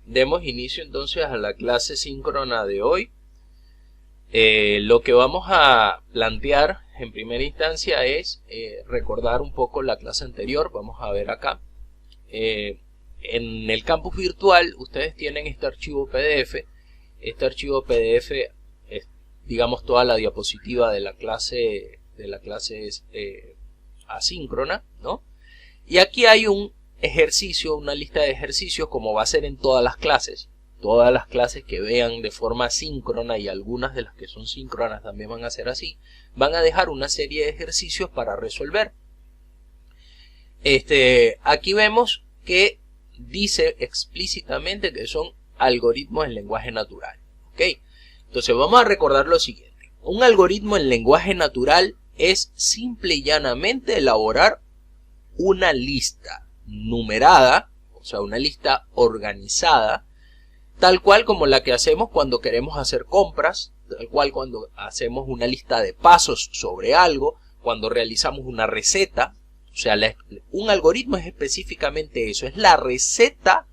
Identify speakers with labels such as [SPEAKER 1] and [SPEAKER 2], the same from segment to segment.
[SPEAKER 1] demos inicio entonces a la clase síncrona de hoy. Lo que vamos a plantear en primera instancia es recordar un poco la clase anterior. Vamos a ver acá. En el campus virtual ustedes tienen este archivo PDF. Este archivo PDF es, digamos, toda la diapositiva de la clase asíncrona, ¿no? Y aquí hay un ejercicio, una lista de ejercicios, como va a ser en todas las clases. Todas las clases que vean de forma síncrona, y algunas de las que son síncronas también van a ser así, van a dejar una serie de ejercicios para resolver. Aquí vemos que dice explícitamente que son algoritmos en lenguaje natural. ¿Ok? Entonces vamos a recordar lo siguiente. Un algoritmo en lenguaje natural es simple y llanamente elaborar una lista numerada, o sea, una lista organizada, tal cual como la que hacemos cuando queremos hacer compras, tal cual cuando hacemos una lista de pasos sobre algo, cuando realizamos una receta. O sea, un algoritmo es específicamente eso, es la receta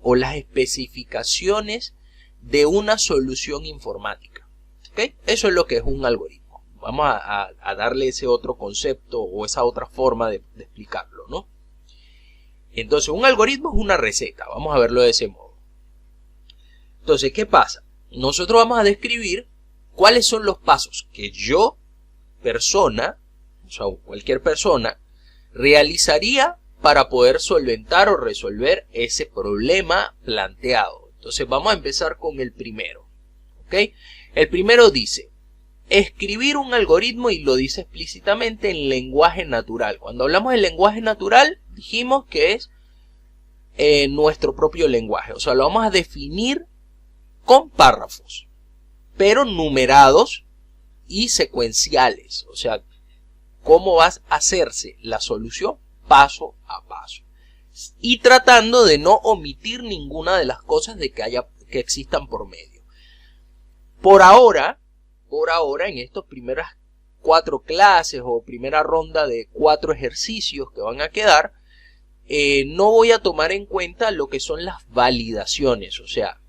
[SPEAKER 1] o las especificaciones de una solución informática. ¿Okay? Eso es lo que es un algoritmo. Vamos a darle ese otro concepto o esa otra forma de explicarlo, ¿no? Entonces, un algoritmo es una receta. Vamos a verlo de ese modo. Entonces, ¿qué pasa? Nosotros vamos a describir cuáles son los pasos que yo, persona, o sea, cualquier persona, realizaría para poder solventar o resolver ese problema planteado. Entonces, vamos a empezar con el primero. ¿Ok? El primero dice: escribir un algoritmo, y lo dice explícitamente, en lenguaje natural. Cuando hablamos de lenguaje natural, dijimos que es nuestro propio lenguaje. O sea, lo vamos a definir con párrafos, pero numerados y secuenciales. O sea, cómo va a hacerse la solución paso a paso. Y tratando de no omitir ninguna de las cosas que existan por medio. Por ahora, en estas primeras 4 clases o primera ronda de 4 ejercicios que van a quedar, no voy a tomar en cuenta lo que son las validaciones, o sea,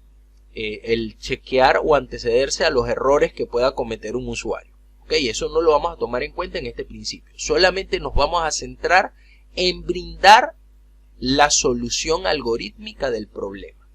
[SPEAKER 1] el chequear o antecederse a los errores que pueda cometer un usuario. ¿Okay? Eso no lo vamos a tomar en cuenta en este principio. Solamente nos vamos a centrar en brindar la solución algorítmica del problema.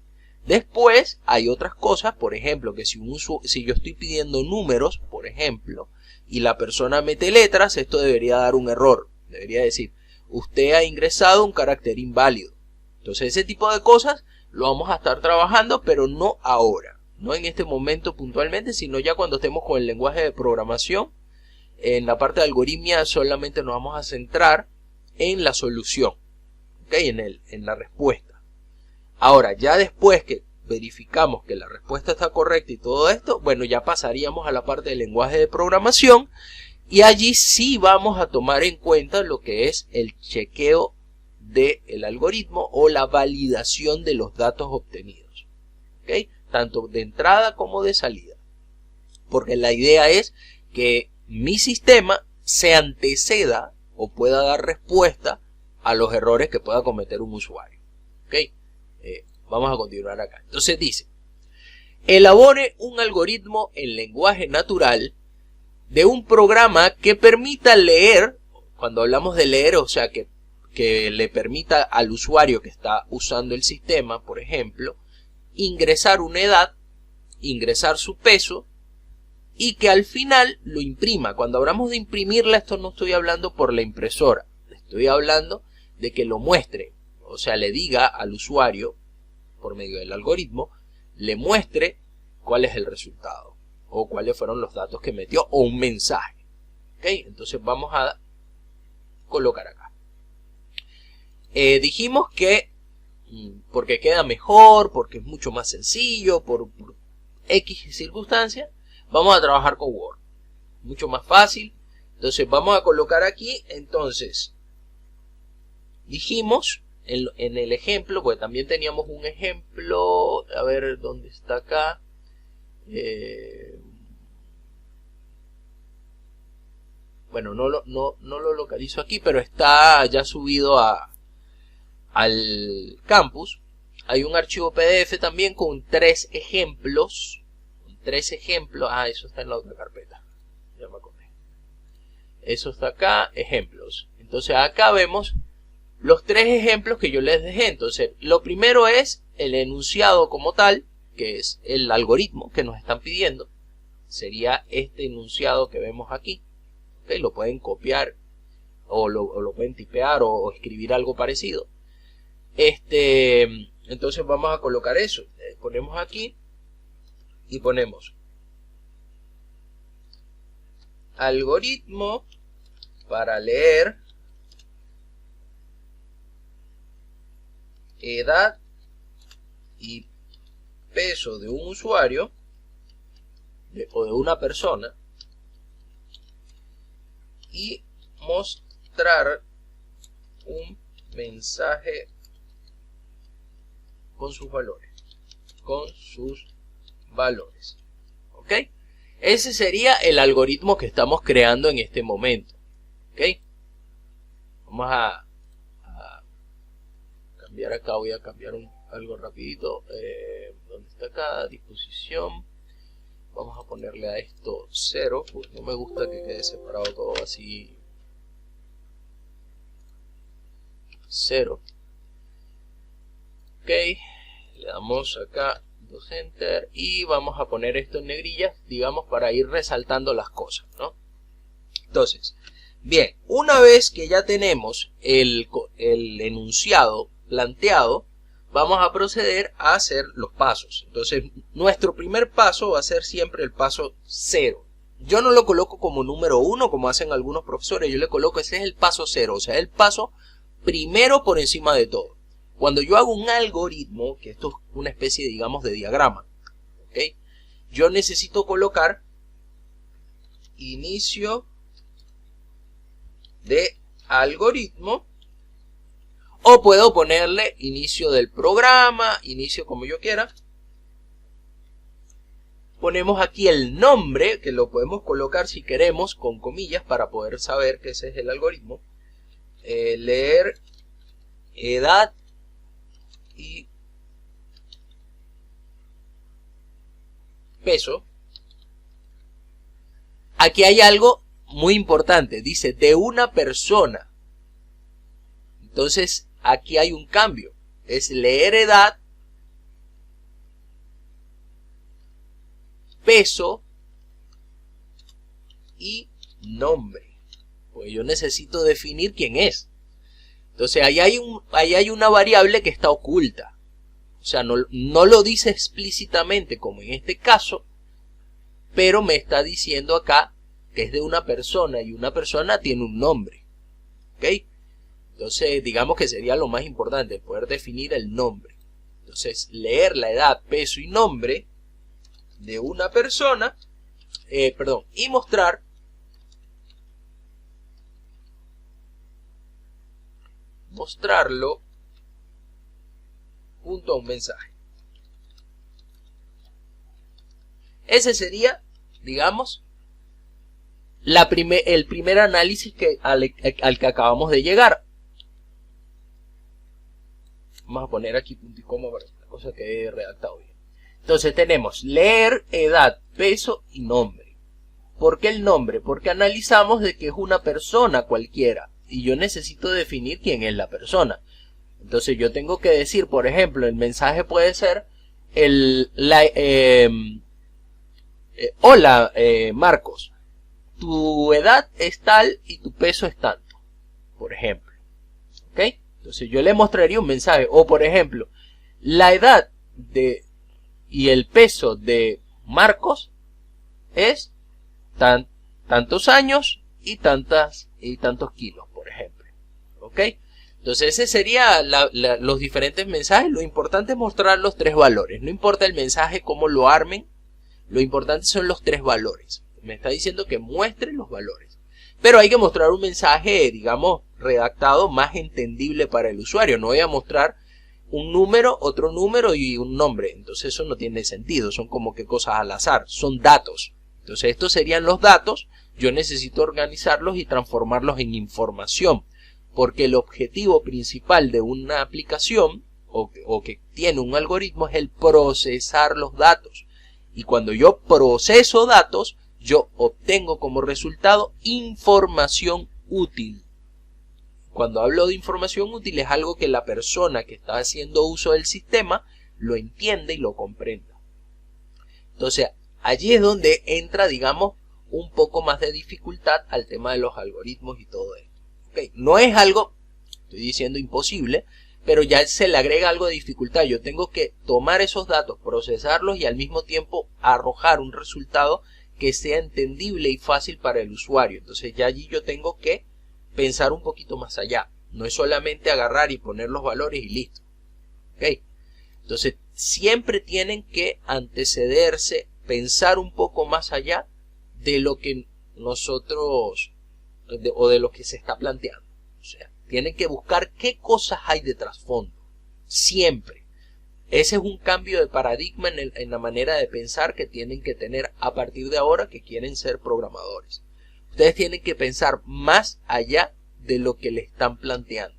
[SPEAKER 1] Después hay otras cosas, por ejemplo, que si yo estoy pidiendo números, por ejemplo, y la persona mete letras, esto debería dar un error. Debería decir: usted ha ingresado un carácter inválido. Entonces, ese tipo de cosas lo vamos a estar trabajando, pero no ahora. No en este momento puntualmente, sino ya cuando estemos con el lenguaje de programación. En la parte de algoritmia solamente nos vamos a centrar en la solución, ¿okay? En la respuesta. Ahora, ya después que verificamos que la respuesta está correcta y todo esto, bueno, ya pasaríamos a la parte del lenguaje de programación, y allí sí vamos a tomar en cuenta lo que es el chequeo del algoritmo o la validación de los datos obtenidos, ¿okay? Tanto de entrada como de salida, porque la idea es que mi sistema se anteceda o pueda dar respuesta a los errores que pueda cometer un usuario. ¿Okay? Vamos a continuar acá. Entonces dice: elabore un algoritmo en lenguaje natural de un programa que permita leer. Cuando hablamos de leer, o sea, que le permita al usuario que está usando el sistema, por ejemplo, ingresar una edad, ingresar su peso, y que al final lo imprima. Cuando hablamos de imprimirla, esto no estoy hablando por la impresora, estoy hablando de que lo muestre, o sea, le diga al usuario, por medio del algoritmo, le muestre cuál es el resultado, o cuáles fueron los datos que metió, o un mensaje. ¿Okay? Entonces vamos a colocar acá. Dijimos que porque queda mejor, porque es mucho más sencillo, por X circunstancias, vamos a trabajar con Word. Mucho más fácil. Entonces vamos a colocar aquí, entonces, dijimos en el ejemplo, porque también teníamos un ejemplo, a ver dónde está acá. Bueno, no lo localizo aquí, pero está ya subido al campus. hay un archivo PDF también con 3 ejemplos. Eso está en la otra carpeta. Ya me acordé. Eso está acá, ejemplos. Entonces acá vemos los 3 ejemplos que yo les dejé. Entonces, lo primero es el enunciado como tal, que es el algoritmo que nos están pidiendo. Sería este enunciado que vemos aquí. ¿Okay? Lo pueden copiar o lo pueden tipear o escribir algo parecido. Entonces vamos a colocar eso. Ponemos aquí y ponemos algoritmo para leer edad y peso de un usuario o de una persona y mostrar un mensaje con sus valores. ¿Ok? Ese sería el algoritmo que estamos creando en este momento. ¿Ok? Vamos a cambiar acá, voy a cambiar algo rapidito. ¿Dónde está acá? Disposición. Vamos a ponerle a esto 0, porque no me gusta que quede separado todo así. 0. Ok, le damos acá 2 enter y vamos a poner esto en negrillas, digamos, para ir resaltando las cosas, ¿no? Entonces, bien, una vez que ya tenemos el enunciado planteado, vamos a proceder a hacer los pasos. Entonces, nuestro primer paso va a ser siempre el paso 0. Yo no lo coloco como número 1, como hacen algunos profesores, yo le coloco, ese es el paso 0, o sea, el paso primero por encima de todo. Cuando yo hago un algoritmo, que esto es una especie, digamos, de diagrama, ¿okay? Yo necesito colocar inicio de algoritmo, o puedo ponerle inicio del programa, inicio como yo quiera. Ponemos aquí el nombre, que lo podemos colocar si queremos con comillas para poder saber que ese es el algoritmo. Leer edad y peso. Aquí hay algo muy importante, dice de una persona. Entonces aquí hay un cambio, es leer edad, peso y nombre. Pues yo necesito definir quién es. Entonces ahí hay una variable que está oculta. O sea, no lo dice explícitamente como en este caso, pero me está diciendo acá que es de una persona y una persona tiene un nombre. ¿Ok? Entonces digamos que sería lo más importante, poder definir el nombre. Entonces leer la edad, peso y nombre de una persona, y mostrarlo junto a un mensaje. Ese sería, digamos, el primer análisis al que acabamos de llegar. Vamos a poner aquí punto y coma para que la cosa quede redactado bien. Entonces tenemos leer, edad, peso y nombre. ¿Por qué el nombre? Porque analizamos de que es una persona cualquiera y yo necesito definir quién es la persona. Entonces yo tengo que decir, por ejemplo, el mensaje puede ser hola Marcos, tu edad es tal y tu peso es tanto, por ejemplo. ¿Ok? Entonces yo le mostraría un mensaje. O por ejemplo, la edad y el peso de Marcos es tantos años y tantos kilos, por ejemplo. ¿Ok? Entonces ese sería los diferentes mensajes. Lo importante es mostrar los 3 valores. No importa el mensaje cómo lo armen, lo importante son los 3 valores. Me está diciendo que muestre los valores. Pero hay que mostrar un mensaje, digamos, redactado más entendible para el usuario. No voy a mostrar un número, otro número y un nombre. Entonces eso no tiene sentido. Son como que cosas al azar. Son datos. Entonces estos serían los datos. Yo necesito organizarlos y transformarlos en información. Porque el objetivo principal de una aplicación o que tiene un algoritmo es el procesar los datos. Y cuando yo proceso datos, yo obtengo como resultado información útil. Cuando hablo de información útil es algo que la persona que está haciendo uso del sistema lo entiende y lo comprenda. Entonces, allí es donde entra, digamos, un poco más de dificultad al tema de los algoritmos y todo esto. ¿Okay? No es algo, estoy diciendo imposible, pero ya se le agrega algo de dificultad. Yo tengo que tomar esos datos, procesarlos y al mismo tiempo arrojar un resultado que sea entendible y fácil para el usuario. Entonces ya allí yo tengo que pensar un poquito más allá. No es solamente agarrar y poner los valores y listo. ¿Okay? Entonces siempre tienen que antecederse, pensar un poco más allá de lo que nosotros, o de lo que se está planteando. O sea, tienen que buscar qué cosas hay de trasfondo. Siempre. Ese es un cambio de paradigma en la manera de pensar que tienen que tener a partir de ahora que quieren ser programadores. Ustedes tienen que pensar más allá de lo que le están planteando.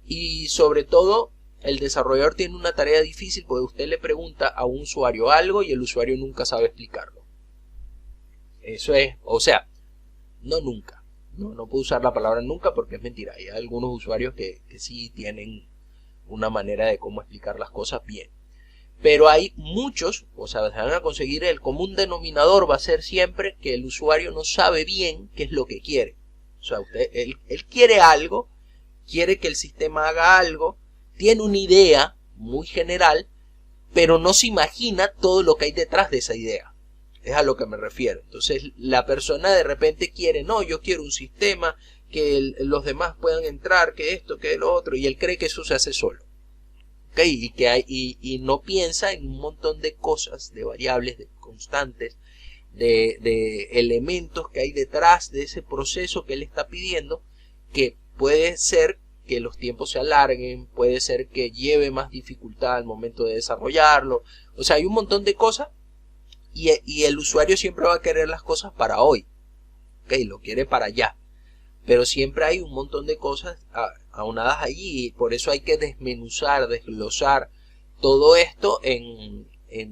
[SPEAKER 1] Y sobre todo, el desarrollador tiene una tarea difícil porque usted le pregunta a un usuario algo y el usuario nunca sabe explicarlo. Eso es, o sea, no nunca. No puedo usar la palabra nunca porque es mentira. Hay algunos usuarios que sí tienen una manera de cómo explicar las cosas bien. Pero hay muchos, o sea, se van a conseguir, el común denominador va a ser siempre que el usuario no sabe bien qué es lo que quiere. O sea, él quiere algo, quiere que el sistema haga algo, tiene una idea muy general, pero no se imagina todo lo que hay detrás de esa idea. Es a lo que me refiero. Entonces la persona de repente quiere, no, yo quiero un sistema que los demás puedan entrar, que esto, que lo otro, y él cree que eso se hace solo. ¿Okay? Y no piensa en un montón de cosas, de variables, de constantes, de elementos que hay detrás de ese proceso que él está pidiendo, que puede ser que los tiempos se alarguen, puede ser que lleve más dificultad al momento de desarrollarlo. O sea, hay un montón de cosas y el usuario siempre va a querer las cosas para hoy. ¿Okay? Lo quiere para allá. Pero siempre hay un montón de cosas aunadas allí y por eso hay que desmenuzar, desglosar todo esto en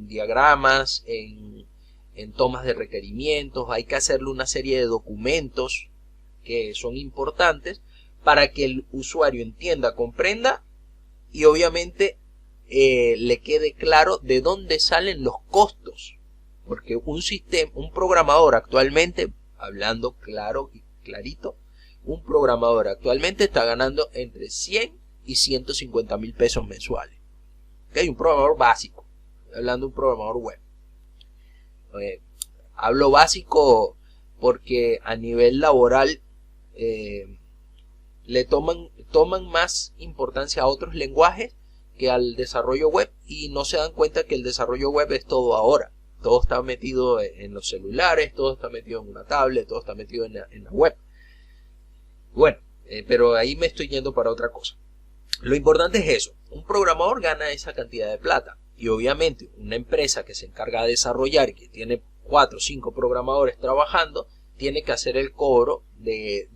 [SPEAKER 1] diagramas, en tomas de requerimientos. Hay que hacerle una serie de documentos que son importantes para que el usuario entienda, comprenda y obviamente le quede claro de dónde salen los costos. Porque un programador actualmente, hablando claro y clarito, un programador actualmente está ganando entre 100 y 150 mil pesos mensuales. ¿Okay? Un programador básico, hablando de un programador web. Hablo básico porque a nivel laboral le toman más importancia a otros lenguajes que al desarrollo web y no se dan cuenta que el desarrollo web es todo ahora. Todo está metido en los celulares, todo está metido en una tablet, todo está metido en la web. Bueno, pero ahí me estoy yendo para otra cosa. Lo importante es eso. Un programador gana esa cantidad de plata. Y obviamente una empresa que se encarga de desarrollar y que tiene 4 o 5 programadores trabajando, tiene que hacer el cobro de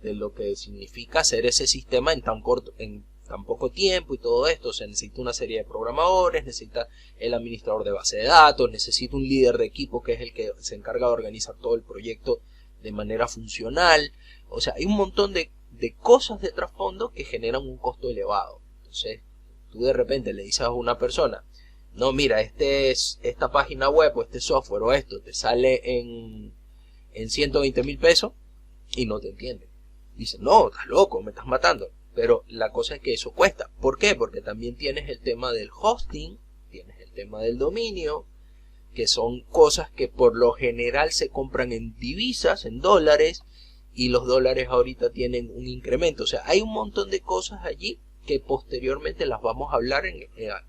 [SPEAKER 1] lo que significa hacer ese sistema en tan poco tiempo y todo esto. Se necesita una serie de programadores, necesita el administrador de base de datos, necesita un líder de equipo que es el que se encarga de organizar todo el proyecto de manera funcional. O sea, hay un montón de cosas de trasfondo que generan un costo elevado. Entonces, tú de repente le dices a una persona, no, mira, esta página web o este software o esto te sale en 120 mil pesos y no te entiende. Dice, no, estás loco, me estás matando. Pero la cosa es que eso cuesta. ¿Por qué? Porque también tienes el tema del hosting, tienes el tema del dominio, que son cosas que por lo general se compran en divisas, en dólares, y los dólares ahorita tienen un incremento. O sea, hay un montón de cosas allí que posteriormente las vamos a hablar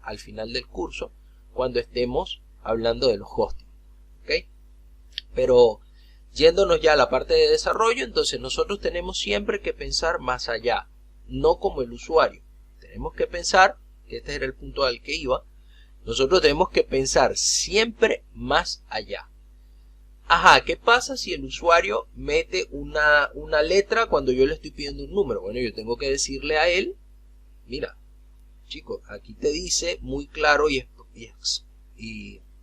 [SPEAKER 1] al final del curso, cuando estemos hablando de los hosting. ¿Okay? Pero yéndonos ya a la parte de desarrollo, entonces nosotros tenemos siempre que pensar más allá, no como el usuario. Tenemos que pensar, que este era el punto al que iba, nosotros tenemos que pensar siempre más allá. Ajá, ¿qué pasa si el usuario mete una letra cuando yo le estoy pidiendo un número? Bueno, yo tengo que decirle a él, mira, chicos, aquí te dice muy claro y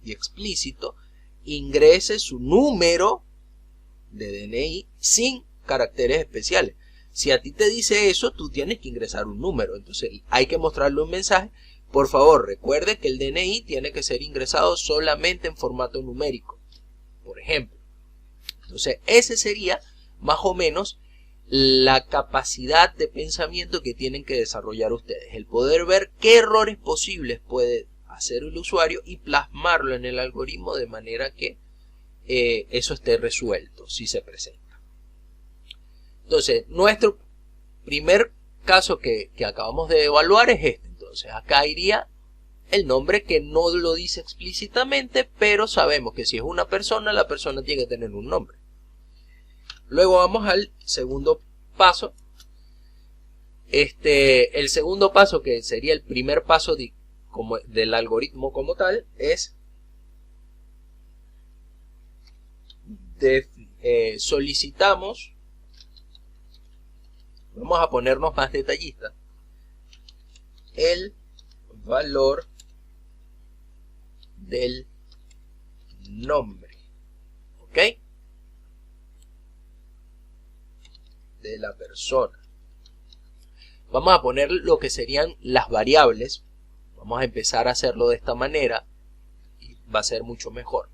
[SPEAKER 1] explícito, ingrese su número de DNI sin caracteres especiales. Si a ti te dice eso, tú tienes que ingresar un número. Entonces hay que mostrarle un mensaje. Por favor, recuerde que el DNI tiene que ser ingresado solamente en formato numérico, por ejemplo. Entonces ese sería más o menos la capacidad de pensamiento que tienen que desarrollar ustedes. El poder ver qué errores posibles puede hacer el usuario y plasmarlo en el algoritmo de manera que eso esté resuelto si se presenta. Entonces, nuestro primer caso que acabamos de evaluar es este. Entonces, acá iría el nombre que no lo dice explícitamente, pero sabemos que si es una persona, la persona tiene que tener un nombre. Luego vamos al segundo paso. El segundo paso, que sería el primer paso del algoritmo como tal, es solicitamos, vamos a ponernos más detallistas, el valor del nombre, ¿ok? De la persona. Vamos a poner lo que serían las variables. Vamos a empezar a hacerlo de esta manera y va a ser mucho mejor.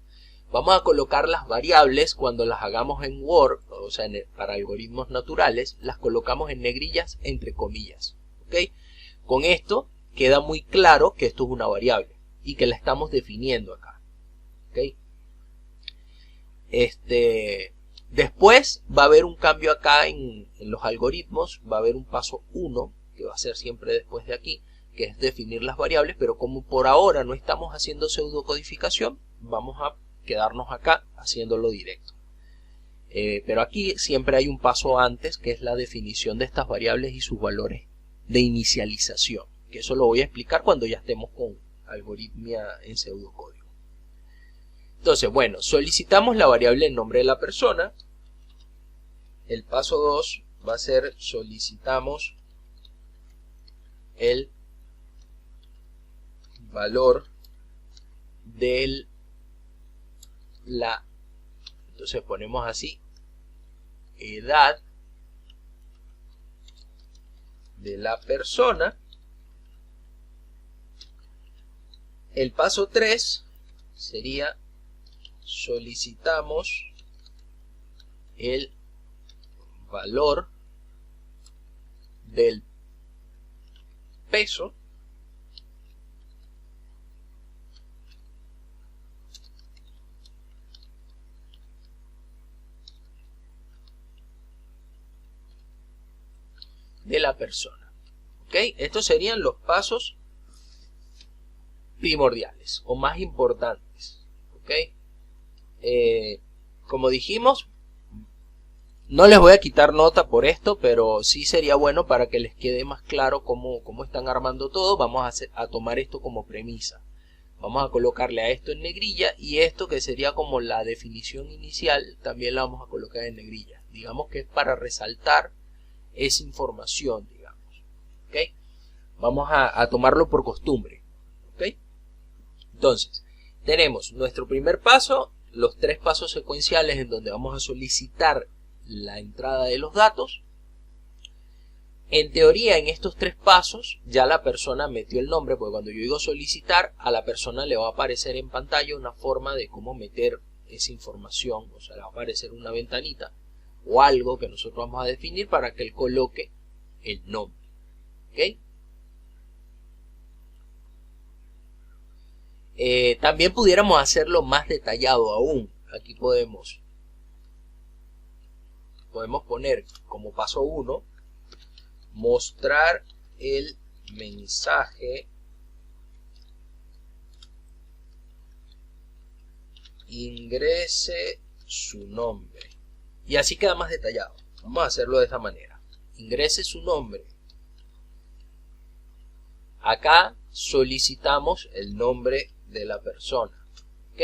[SPEAKER 1] Vamos a colocar las variables cuando las hagamos en Word, o sea, para algoritmos naturales, las colocamos en negrillas entre comillas, ¿ok? Con esto queda muy claro que esto es una variable y que la estamos definiendo acá, ¿ok? Después va a haber un cambio acá en los algoritmos, va a haber un paso 1, que va a ser siempre después de aquí, que es definir las variables, pero como por ahora no estamos haciendo pseudocodificación, vamos a quedarnos acá haciéndolo directo. Pero aquí siempre hay un paso antes, que es la definición de estas variables y sus valores de inicialización, que eso lo voy a explicar cuando ya estemos con algoritmia en pseudocódigo. Entonces, bueno, solicitamos la variable en nombre de la persona. El paso 2 va a ser solicitamos el valor del entonces ponemos así, edad de la persona. El paso 3 sería solicitamos el valor del peso de la persona. ¿Ok? Estos serían los pasos primordiales o más importantes. ¿Ok? Como dijimos, no les voy a quitar nota por esto, pero sí sería bueno para que les quede más claro cómo están armando todo. Vamos a tomar esto como premisa. Vamos a colocarle a esto en negrilla y esto, que sería como la definición inicial, también la vamos a colocar en negrilla. Digamos que es para resaltar esa información, digamos. ¿Ok? Vamos a tomarlo por costumbre. ¿Ok? Entonces, tenemos nuestro primer paso, los 3 pasos secuenciales en donde vamos a solicitar la entrada de los datos. En teoría, en estos 3 pasos ya la persona metió el nombre, porque cuando yo digo solicitar, a la persona le va a aparecer en pantalla una forma de cómo meter esa información, o sea, le va a aparecer una ventanita o algo que nosotros vamos a definir para que él coloque el nombre. ¿Ok? También pudiéramos hacerlo más detallado aún. Aquí podemos poner como paso 1, mostrar el mensaje ingrese su nombre. Y así queda más detallado. Vamos a hacerlo de esta manera. Ingrese su nombre. Acá solicitamos el nombre de la persona. ¿Ok?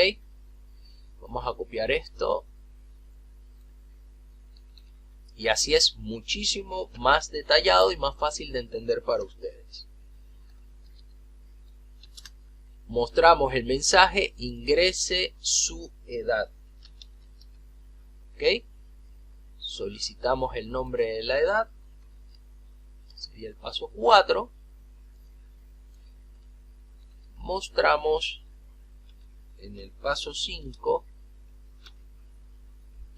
[SPEAKER 1] Vamos a copiar esto. Y así es muchísimo más detallado y más fácil de entender para ustedes. mostramos el mensaje, ingrese su edad. ¿Ok? Solicitamos el nombre de la edad. Sería el paso 4. Mostramos en el paso 5,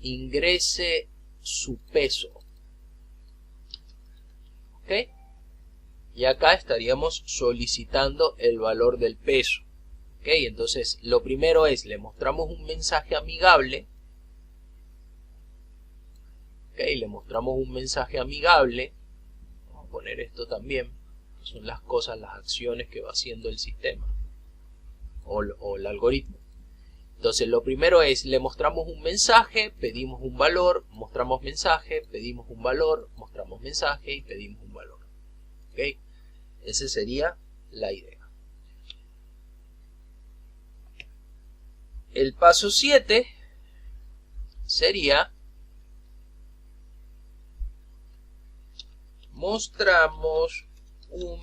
[SPEAKER 1] ingrese su peso. ¿Ok? Y acá estaríamos solicitando el valor del peso. ¿Ok? Entonces, lo primero es, le mostramos un mensaje amigable. ¿Ok? Le mostramos un mensaje amigable. Vamos a poner esto también. Son las cosas, las acciones que va haciendo el sistema o el algoritmo. Entonces, lo primero es, le mostramos un mensaje, pedimos un valor, mostramos mensaje, pedimos un valor, mostramos mensaje y pedimos un valor. ¿Ok? Esa sería la idea. El paso 7 sería, mostramos un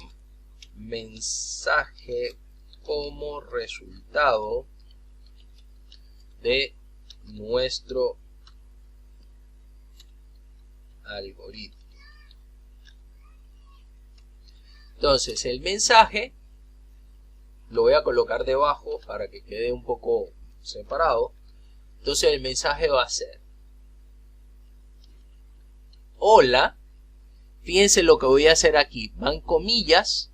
[SPEAKER 1] mensaje como resultado de nuestro algoritmo. Entonces, el mensaje lo voy a colocar debajo para que quede un poco separado. Entonces, el mensaje va a ser: hola. Fíjense lo que voy a hacer aquí. Van comillas,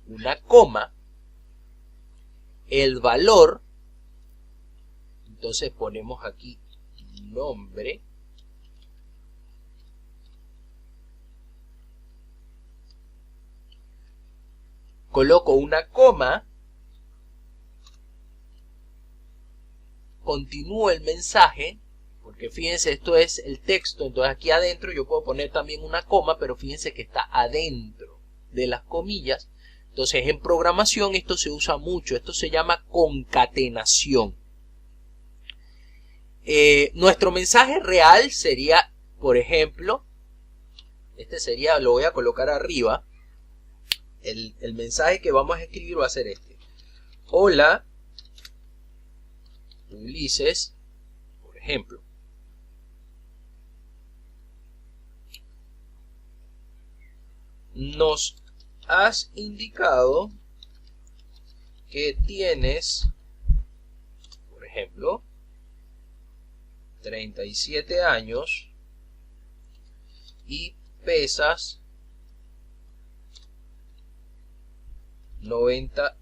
[SPEAKER 1] una coma, el valor. Entonces ponemos aquí nombre. Coloco una coma. Continúo el mensaje. Porque fíjense, esto es el texto, entonces aquí adentro yo puedo poner también una coma, pero fíjense que está adentro de las comillas. Entonces en programación esto se usa mucho, esto se llama concatenación. Nuestro mensaje real sería, por ejemplo, este sería, lo voy a colocar arriba, el mensaje que vamos a escribir va a ser este: hola, Ulises, por ejemplo. Nos has indicado que tienes, por ejemplo, 37 años y pesas 90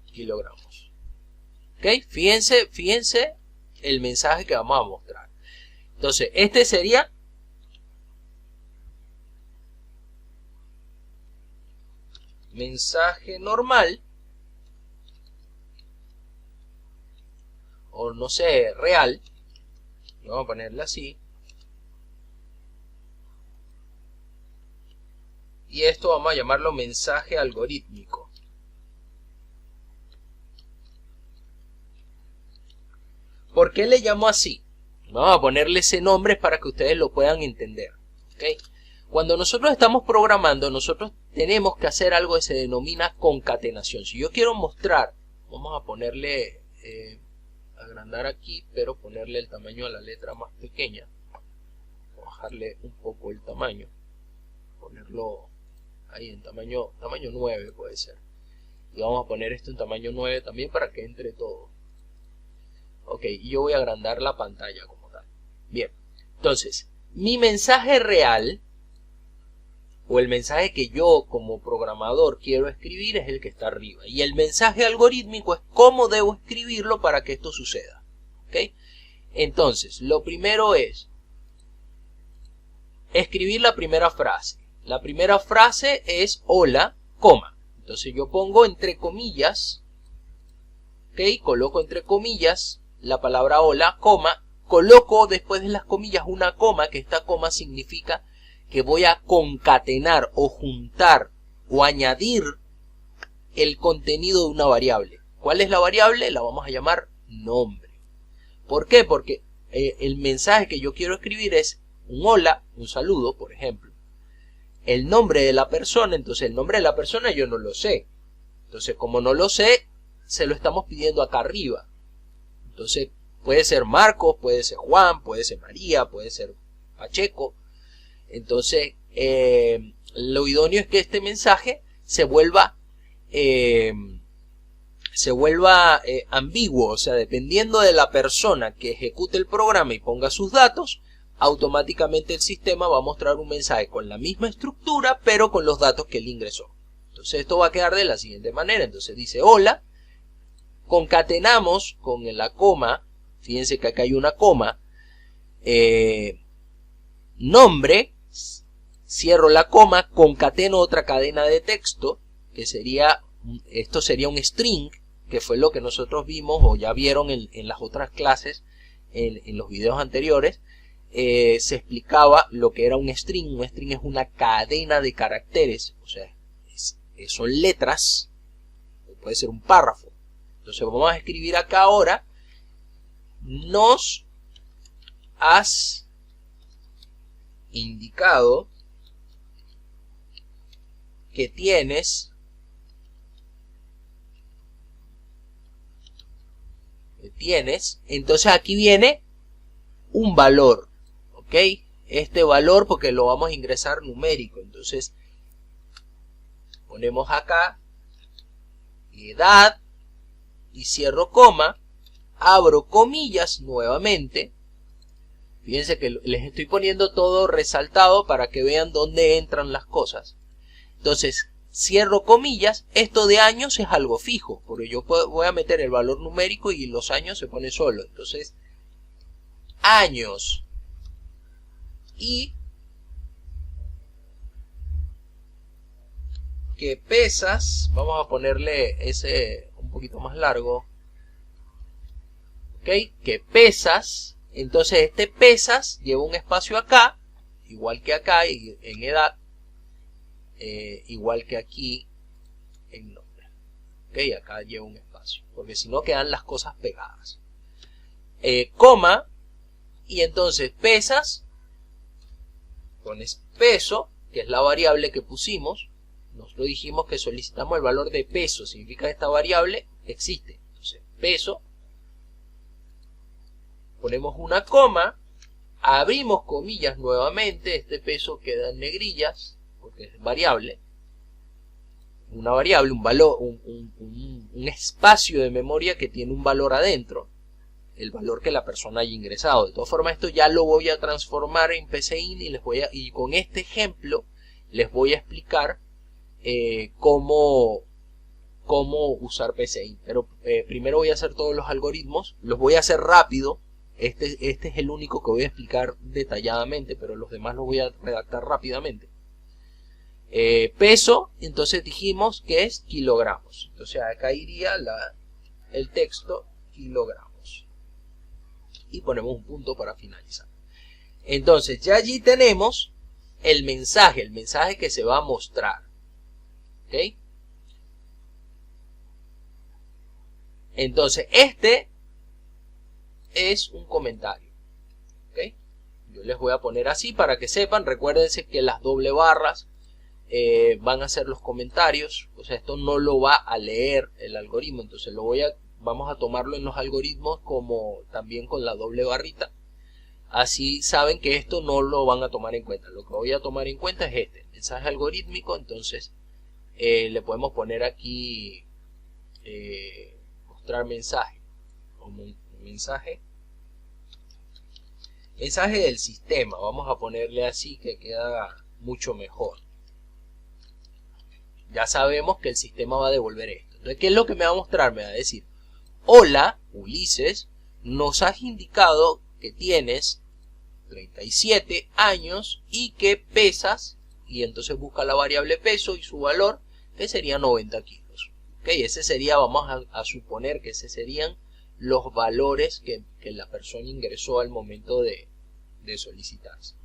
[SPEAKER 1] kilogramos. ¿Ok? Fíjense el mensaje que vamos a mostrar. Entonces, este sería mensaje normal, o no sé, real. Vamos a ponerle así. Y esto vamos a llamarlo mensaje algorítmico. ¿Por qué le llamo así? Vamos a ponerle ese nombre para que ustedes lo puedan entender. ¿Okay? Cuando nosotros estamos programando, nosotros tenemos que hacer algo que se denomina concatenación. Si yo quiero mostrar, vamos a ponerle, agrandar aquí, pero ponerle el tamaño a la letra más pequeña. Bajarle un poco el tamaño. Ponerlo ahí en tamaño 9 puede ser. Y vamos a poner esto en tamaño 9 también para que entre todo. Ok, y yo voy a agrandar la pantalla como tal. Bien, entonces, mi mensaje real, o el mensaje que yo como programador quiero escribir, es el que está arriba. Y el mensaje algorítmico es cómo debo escribirlo para que esto suceda. ¿Ok? Entonces, lo primero es escribir la primera frase. La primera frase es hola, coma. Entonces yo pongo entre comillas, ¿ok? Coloco entre comillas la palabra hola, coma. Coloco después de las comillas una coma, que esta coma significa que voy a concatenar o juntar o añadir el contenido de una variable. ¿Cuál es la variable? La vamos a llamar nombre. ¿Por qué? Porque el mensaje que yo quiero escribir es un hola, un saludo, por ejemplo. El nombre de la persona, entonces el nombre de la persona yo no lo sé. Entonces, como no lo sé, se lo estamos pidiendo acá arriba. Entonces, puede ser Marcos, puede ser Juan, puede ser María, puede ser Pacheco. Entonces, lo idóneo es que este mensaje se vuelva ambiguo, o sea, dependiendo de la persona que ejecute el programa y ponga sus datos, automáticamente el sistema va a mostrar un mensaje con la misma estructura, pero con los datos que él ingresó. Entonces esto va a quedar de la siguiente manera. Entonces dice hola, concatenamos con la coma, fíjense que acá hay una coma, nombre, cierro la coma, concateno otra cadena de texto, que sería, esto sería un string, que fue lo que nosotros vimos o ya vieron en las otras clases, en los videos anteriores. Se explicaba lo que era un string. Un string es una cadena de caracteres, o sea, son letras, puede ser un párrafo. Entonces vamos a escribir acá ahora, nos has indicado que tienes entonces aquí viene un valor, ¿ok? Este valor porque lo vamos a ingresar numérico. Entonces ponemos acá edad y cierro coma, abro comillas nuevamente. Fíjense que les estoy poniendo todo resaltado para que vean dónde entran las cosas. Entonces cierro comillas, esto de años es algo fijo, porque yo voy a meter el valor numérico y los años se pone solo. Entonces, años y que pesas, vamos a ponerle ese un poquito más largo, ok, que pesas. Entonces este pesas lleva un espacio acá, igual que acá en edad, igual que aquí en nombre, ok, acá lleva un espacio, porque si no quedan las cosas pegadas, coma, y entonces pesas, pones peso, que es la variable que pusimos. Nosotros dijimos que solicitamos el valor de peso, significa que esta variable existe. Entonces peso, ponemos una coma, abrimos comillas nuevamente, este peso queda en negrillas porque es variable, una variable, un valor, un espacio de memoria que tiene un valor adentro, el valor que la persona haya ingresado. De todas formas, esto ya lo voy a transformar en PCInt y con este ejemplo les voy a explicar cómo usar PCInt. Pero primero voy a hacer todos los algoritmos, los voy a hacer rápido. Este es el único que voy a explicar detalladamente, pero los demás los voy a redactar rápidamente. Peso, entonces dijimos que es kilogramos. Entonces acá iría el texto kilogramos. Y ponemos un punto para finalizar. Entonces ya allí tenemos el mensaje que se va a mostrar. ¿Ok? Entonces este es un comentario. ¿Ok? Yo les voy a poner así para que sepan. Recuérdense que las doble barras van a ser los comentarios. O sea, esto no lo va a leer el algoritmo. Entonces vamos a tomarlo en los algoritmos como también con la doble barrita. Así saben que esto no lo van a tomar en cuenta. Lo que voy a tomar en cuenta es el mensaje algorítmico. Entonces le podemos poner aquí mostrar mensaje como un mensaje del sistema. Vamos a ponerle así que queda mucho mejor. Ya sabemos que el sistema va a devolver esto. Entonces, ¿qué es lo que me va a mostrar? Me va a decir: hola, Ulises, nos has indicado que tienes 37 años y que pesas, y entonces busca la variable peso y su valor, que sería 90 kilos. ¿Ok? Ese sería, vamos a suponer que ese serían los valores que la persona ingresó al momento de solicitarse.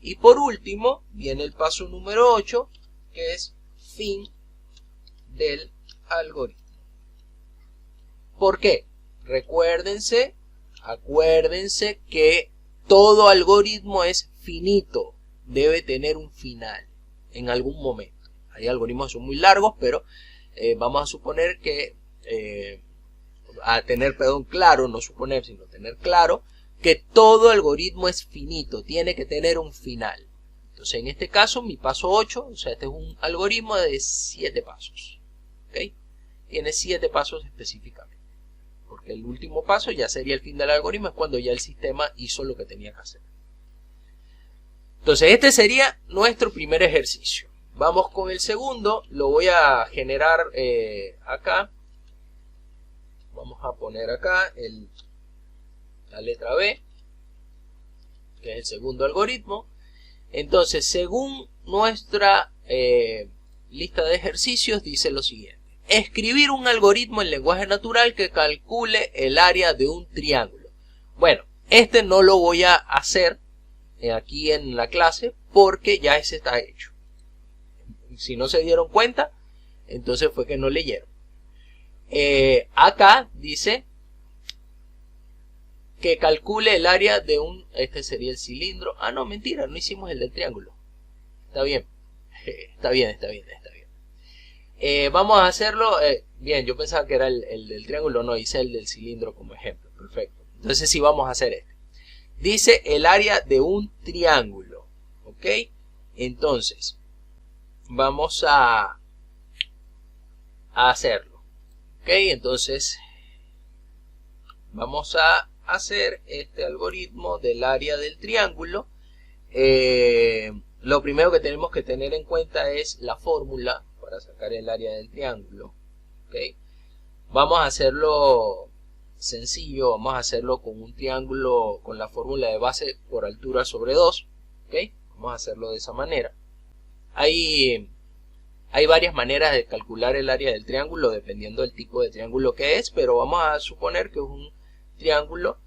[SPEAKER 1] Y por último, viene el paso número 8, que es fin del algoritmo. ¿Por qué? Acuérdense que todo algoritmo es finito, debe tener un final en algún momento. Hay algoritmos que son muy largos, pero vamos a suponer que, claro, no suponer, sino tener claro que todo algoritmo es finito, tiene que tener un final. Entonces, en este caso, mi paso 8, o sea, este es un algoritmo de 7 pasos. ¿Ok? Tiene 7 pasos específicamente. Porque el último paso ya sería el fin del algoritmo, es cuando ya el sistema hizo lo que tenía que hacer. Entonces, este sería nuestro primer ejercicio. Vamos con el segundo, lo voy a generar acá. Vamos a poner acá la letra B, que es el segundo algoritmo. Entonces, según nuestra lista de ejercicios, dice lo siguiente. Escribir un algoritmo en lenguaje natural que calcule el área de un triángulo. Bueno, este no lo voy a hacer aquí en la clase porque ya ese está hecho. Si no se dieron cuenta, entonces fue que no leyeron. Acá dice que calcule el área de este sería el cilindro. Ah, no, mentira, no hicimos el del triángulo. Está bien, está bien. Vamos a hacerlo, bien, yo pensaba que era el del triángulo, no, hice el del cilindro como ejemplo, perfecto. Entonces sí vamos a hacer este. Dice el área de un triángulo, ¿ok? Entonces, vamos a hacerlo, ¿ok? Entonces, vamos a hacer este algoritmo del área del triángulo. Lo primero que tenemos que tener en cuenta es la fórmula para sacar el área del triángulo. ¿Okay? Vamos a hacerlo sencillo, vamos a hacerlo con un triángulo con la fórmula de base por altura sobre 2. ¿Okay? Vamos a hacerlo de esa manera. Hay varias maneras de calcular el área del triángulo dependiendo del tipo de triángulo que es, pero vamos a suponer que es un triángulo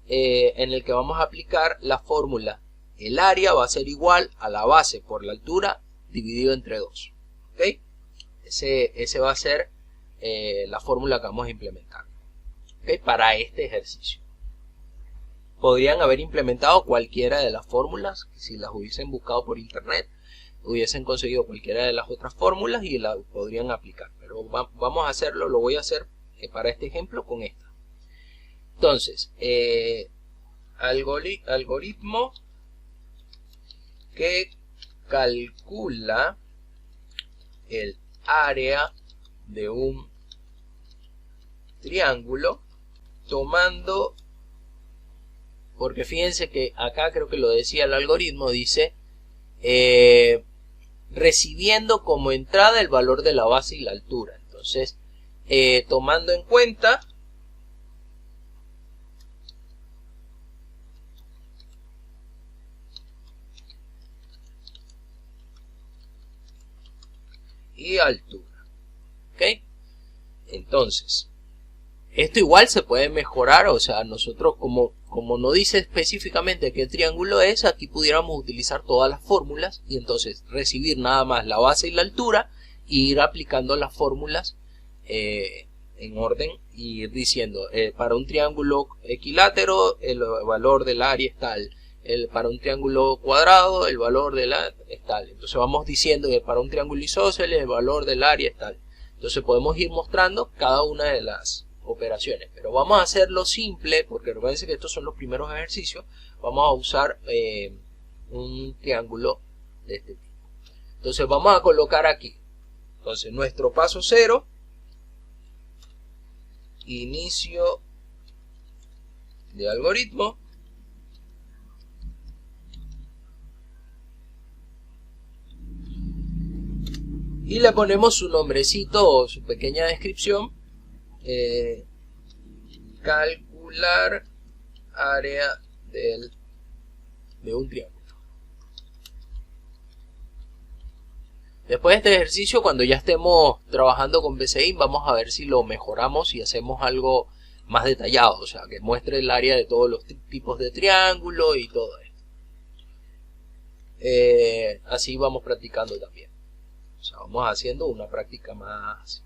[SPEAKER 1] en el que vamos a aplicar la fórmula. El área va a ser igual a la base por la altura dividido entre 2. ¿Okay? Ese va a ser la fórmula que vamos a implementar. ¿Okay? Para este ejercicio. Podrían haber implementado cualquiera de las fórmulas, si las hubiesen buscado por internet, hubiesen conseguido cualquiera de las otras fórmulas y la podrían aplicar. Pero vamos a hacerlo, lo voy a hacer para este ejemplo con esta. Entonces, algoritmo que calcula el área de un triángulo tomando, porque fíjense que acá creo que lo decía el algoritmo, dice recibiendo como entrada el valor de la base y la altura. Entonces, tomando en cuenta y altura. ¿Ok? Entonces, esto igual se puede mejorar, o sea, nosotros como no dice específicamente qué triángulo es, aquí pudiéramos utilizar todas las fórmulas y entonces recibir nada más la base y la altura e ir aplicando las fórmulas en orden y ir diciendo, para un triángulo equilátero el valor del área es tal, para un triángulo cuadrado el valor del área es tal. Entonces vamos diciendo que para un triángulo isósceles el valor del área es tal. Entonces podemos ir mostrando cada una de las operaciones, pero vamos a hacerlo simple porque recuerden que estos son los primeros ejercicios. Vamos a usar un triángulo de este tipo. Entonces vamos a colocar aquí, entonces nuestro paso 0, inicio de algoritmo, y le ponemos su nombrecito o su pequeña descripción. Calcular área de un triángulo. Después de este ejercicio, cuando ya estemos trabajando con BCIN, vamos a ver si lo mejoramos y hacemos algo más detallado, o sea, que muestre el área de todos los tipos de triángulo y todo esto. Así vamos practicando también. O sea, vamos haciendo una práctica más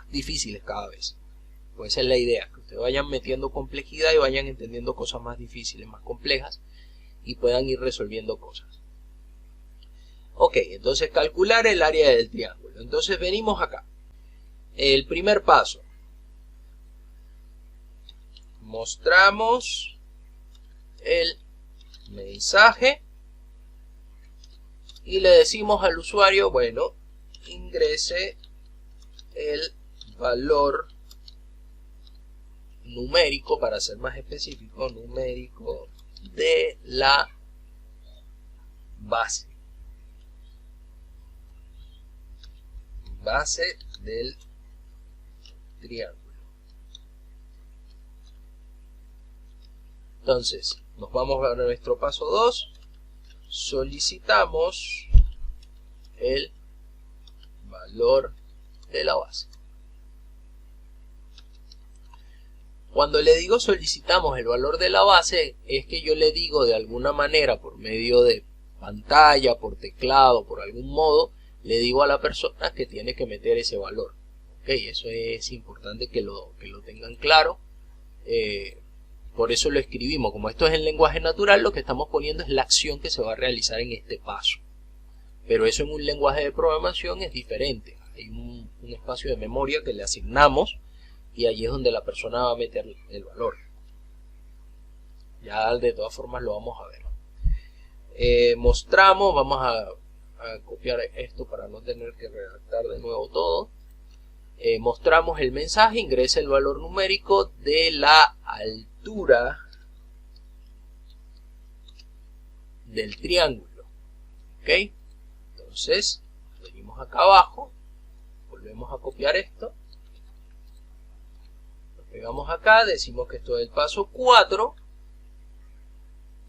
[SPEAKER 1] difíciles cada vez. Pues esa es la idea, que ustedes vayan metiendo complejidad y vayan entendiendo cosas más difíciles, más complejas y puedan ir resolviendo cosas. Ok, entonces calcular el área del triángulo. Entonces venimos acá. el primer paso. Mostramos el mensaje y le decimos al usuario, bueno, ingrese el valor numérico, para ser más específico, numérico de la base del triángulo. Entonces, nos vamos a nuestro paso 2. Solicitamos el valor de la base. Cuando le digo solicitamos el valor de la base, es que yo le digo de alguna manera, por medio de pantalla, por teclado, por algún modo, le digo a la persona que tiene que meter ese valor. Ok, eso es importante que lo tengan claro. Por eso lo escribimos. Como esto es en lenguaje natural, lo que estamos poniendo es la acción que se va a realizar en este paso. Pero eso en un lenguaje de programación es diferente. Hay un espacio de memoria que le asignamos y allí es donde la persona va a meter el valor. Ya de todas formas lo vamos a ver. Mostramos, vamos a copiar esto para no tener que redactar de nuevo todo. Mostramos el mensaje, ingresa el valor numérico de la altura del triángulo. ¿Ok? Entonces, venimos acá abajo, volvemos a copiar esto, lo pegamos acá, decimos que esto es el paso 4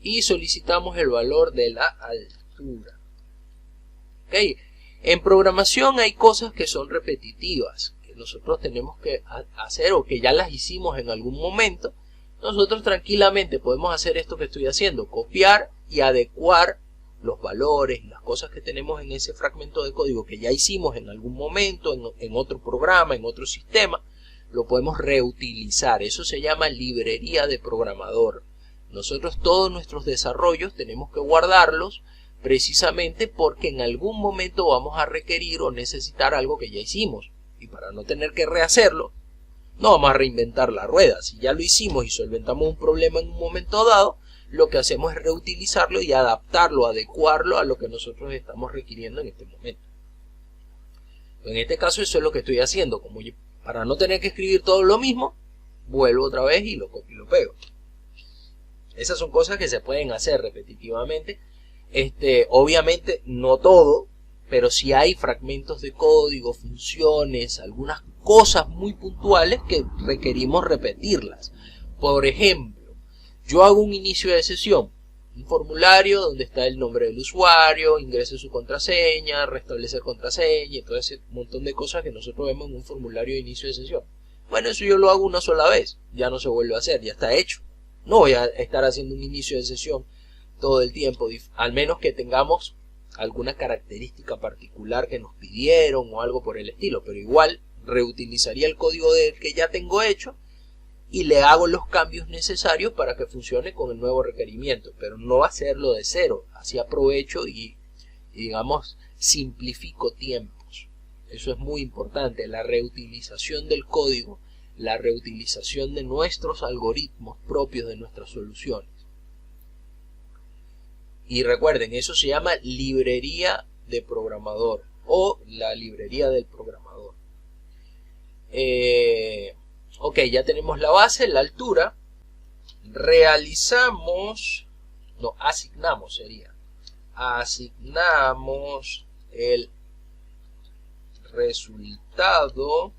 [SPEAKER 1] y solicitamos el valor de la altura. ¿Ok? En programación hay cosas que son repetitivas, que nosotros tenemos que hacer o que ya las hicimos en algún momento. Nosotros tranquilamente podemos hacer esto que estoy haciendo, copiar y adecuar los valores y las cosas que tenemos en ese fragmento de código que ya hicimos en algún momento, en otro programa, en otro sistema, lo podemos reutilizar. Eso se llama librería de programador. Nosotros todos nuestros desarrollos tenemos que guardarlos precisamente porque en algún momento vamos a requerir o necesitar algo que ya hicimos. Y para no tener que rehacerlo, no vamos a reinventar la rueda. Si ya lo hicimos y solventamos un problema en un momento dado, lo que hacemos es reutilizarlo y adaptarlo, adecuarlo a lo que nosotros estamos requiriendo en este momento. En este caso eso es lo que estoy haciendo. Como yo, para no tener que escribir todo lo mismo, vuelvo otra vez y lo copio y lo pego. Esas son cosas que se pueden hacer repetitivamente. Obviamente no todo, pero sí hay fragmentos de código, funciones, algunas cosas muy puntuales que requerimos repetirlas. Por ejemplo, yo hago un inicio de sesión, un formulario donde está el nombre del usuario, ingrese su contraseña, restablecer contraseña y todo ese montón de cosas que nosotros vemos en un formulario de inicio de sesión. Bueno, eso yo lo hago una sola vez, ya no se vuelve a hacer, ya está hecho. No voy a estar haciendo un inicio de sesión todo el tiempo, al menos que tengamos alguna característica particular que nos pidieron o algo por el estilo, pero igual reutilizaría el código que ya tengo hecho y le hago los cambios necesarios para que funcione con el nuevo requerimiento, pero no hacerlo de cero. Así aprovecho y digamos simplifico tiempos. Eso es muy importante, la reutilización del código, la reutilización de nuestros algoritmos propios de nuestras soluciones. Y recuerden, eso se llama librería de programador o la librería del programador. Ok, ya tenemos la base, la altura. Asignamos el resultado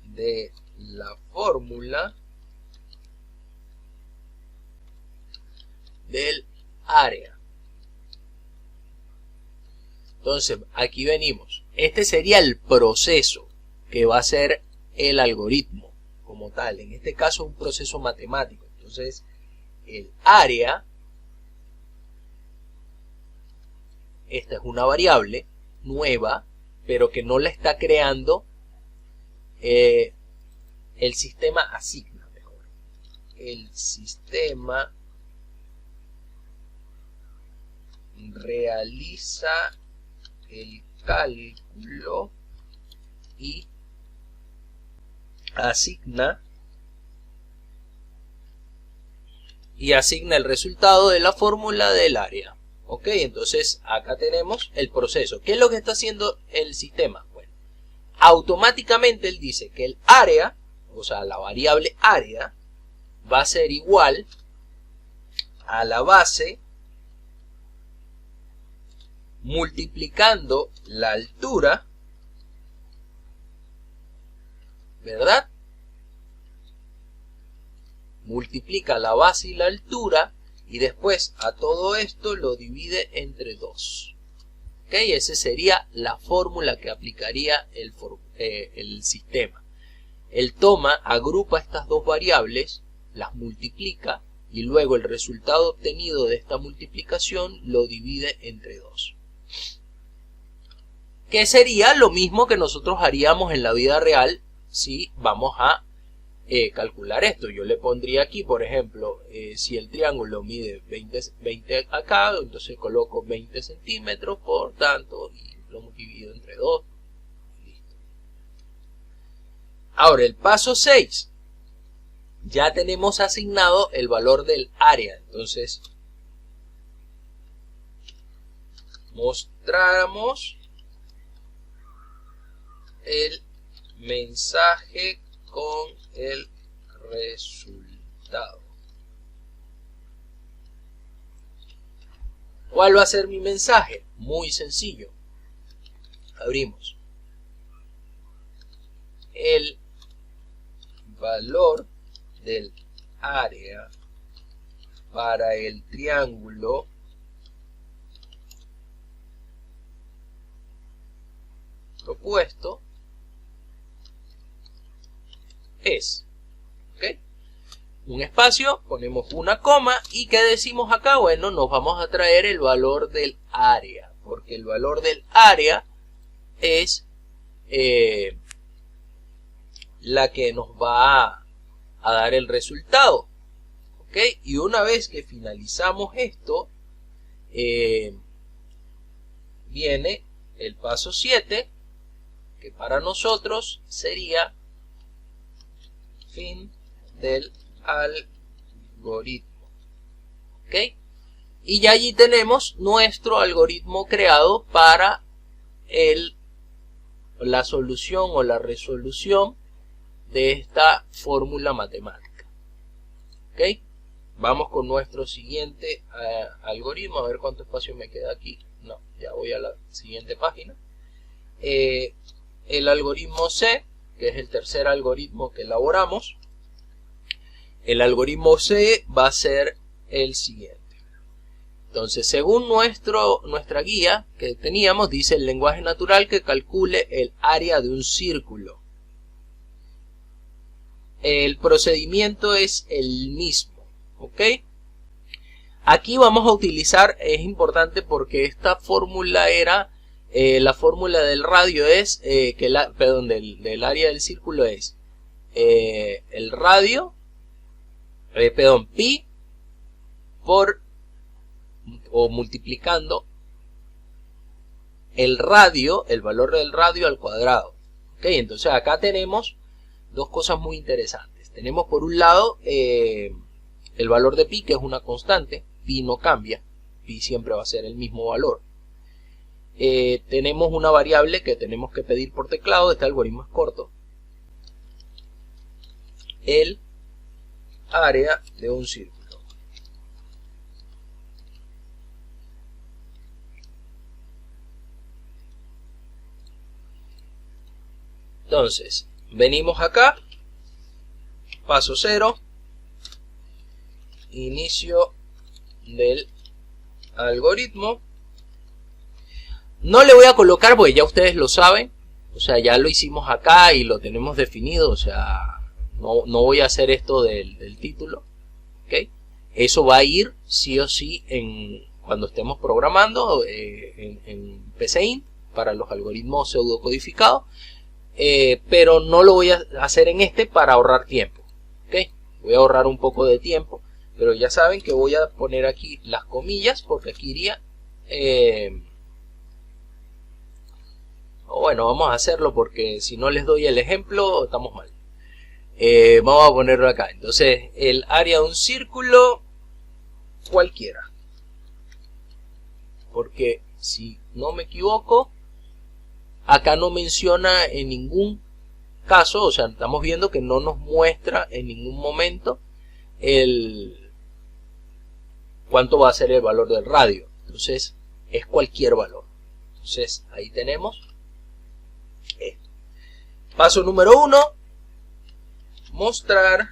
[SPEAKER 1] de la fórmula del área. Entonces, aquí venimos. Este sería el proceso que va a ser el algoritmo como tal. En este caso, un proceso matemático. Entonces, el área, esta es una variable nueva, pero que no la está creando el sistema asigna, mejor. El sistema realiza el cálculo y asigna el resultado de la fórmula del área. Ok, entonces acá tenemos el proceso. ¿Qué es lo que está haciendo el sistema? Bueno, automáticamente él dice que el área, o sea, la variable área, va a ser igual a la base multiplicando la altura, ¿verdad? Multiplica la base y la altura y después a todo esto lo divide entre 2. ¿Ok? Esa sería la fórmula que aplicaría el sistema. Él agrupa estas dos variables, las multiplica y luego el resultado obtenido de esta multiplicación lo divide entre 2. Que sería lo mismo que nosotros haríamos en la vida real si vamos a calcular esto. Yo le pondría aquí, por ejemplo, si el triángulo mide 20 acá, entonces coloco 20 centímetros, por tanto, y lo divido entre 2. Listo. Ahora, el paso 6. Ya tenemos asignado el valor del área. Entonces, mostramos el mensaje con el resultado. ¿Cuál va a ser mi mensaje? Muy sencillo. Abrimos. El valor del área para el triángulo propuesto es, ¿ok? Un espacio, ponemos una coma y ¿qué decimos acá? Bueno, nos vamos a traer el valor del área, porque el valor del área es la que nos va a dar el resultado, ¿ok? Y una vez que finalizamos esto, viene el paso 7, que para nosotros sería fin del algoritmo. ¿Ok? Y ya allí tenemos nuestro algoritmo creado para la solución o la resolución de esta fórmula matemática. ¿Ok? Vamos con nuestro siguiente algoritmo. A ver cuánto espacio me queda aquí. No, ya voy a la siguiente página. El algoritmo C, que es el tercer algoritmo que elaboramos. El algoritmo C va a ser el siguiente. Entonces, según nuestra guía que teníamos, dice el lenguaje natural que calcule el área de un círculo. El procedimiento es el mismo, ¿ok? Aquí vamos a utilizar, es importante porque esta fórmula era, la fórmula del radio es, del área del círculo es el radio, pi por, o multiplicando el radio, el valor del radio al cuadrado. ¿Ok? Entonces acá tenemos dos cosas muy interesantes. Tenemos por un lado el valor de pi, que es una constante. Pi no cambia, pi siempre va a ser el mismo valor. Tenemos una variable que tenemos que pedir por teclado. Este algoritmo es corto. El área de un círculo. Entonces, venimos acá, paso 0, inicio del algoritmo. No le voy a colocar, porque ya ustedes lo saben, o sea, ya lo hicimos acá y lo tenemos definido, o sea, no voy a hacer esto del título, ¿ok? Eso va a ir sí o sí cuando estemos programando en PCInt para los algoritmos pseudocodificados. Pero no lo voy a hacer en para ahorrar tiempo. ¿Okay? Voy a ahorrar un poco de tiempo, pero ya saben que voy a poner aquí las comillas porque aquí iría bueno, vamos a hacerlo porque si no les doy el ejemplo estamos mal. Vamos a ponerlo acá. Entonces el área de un círculo cualquiera, porque si no me equivoco acá no menciona en ningún caso, o sea, estamos viendo que no nos muestra en ningún momento cuánto va a ser el valor del radio. Entonces es cualquier valor. Entonces ahí tenemos esto. Paso número 1, mostrar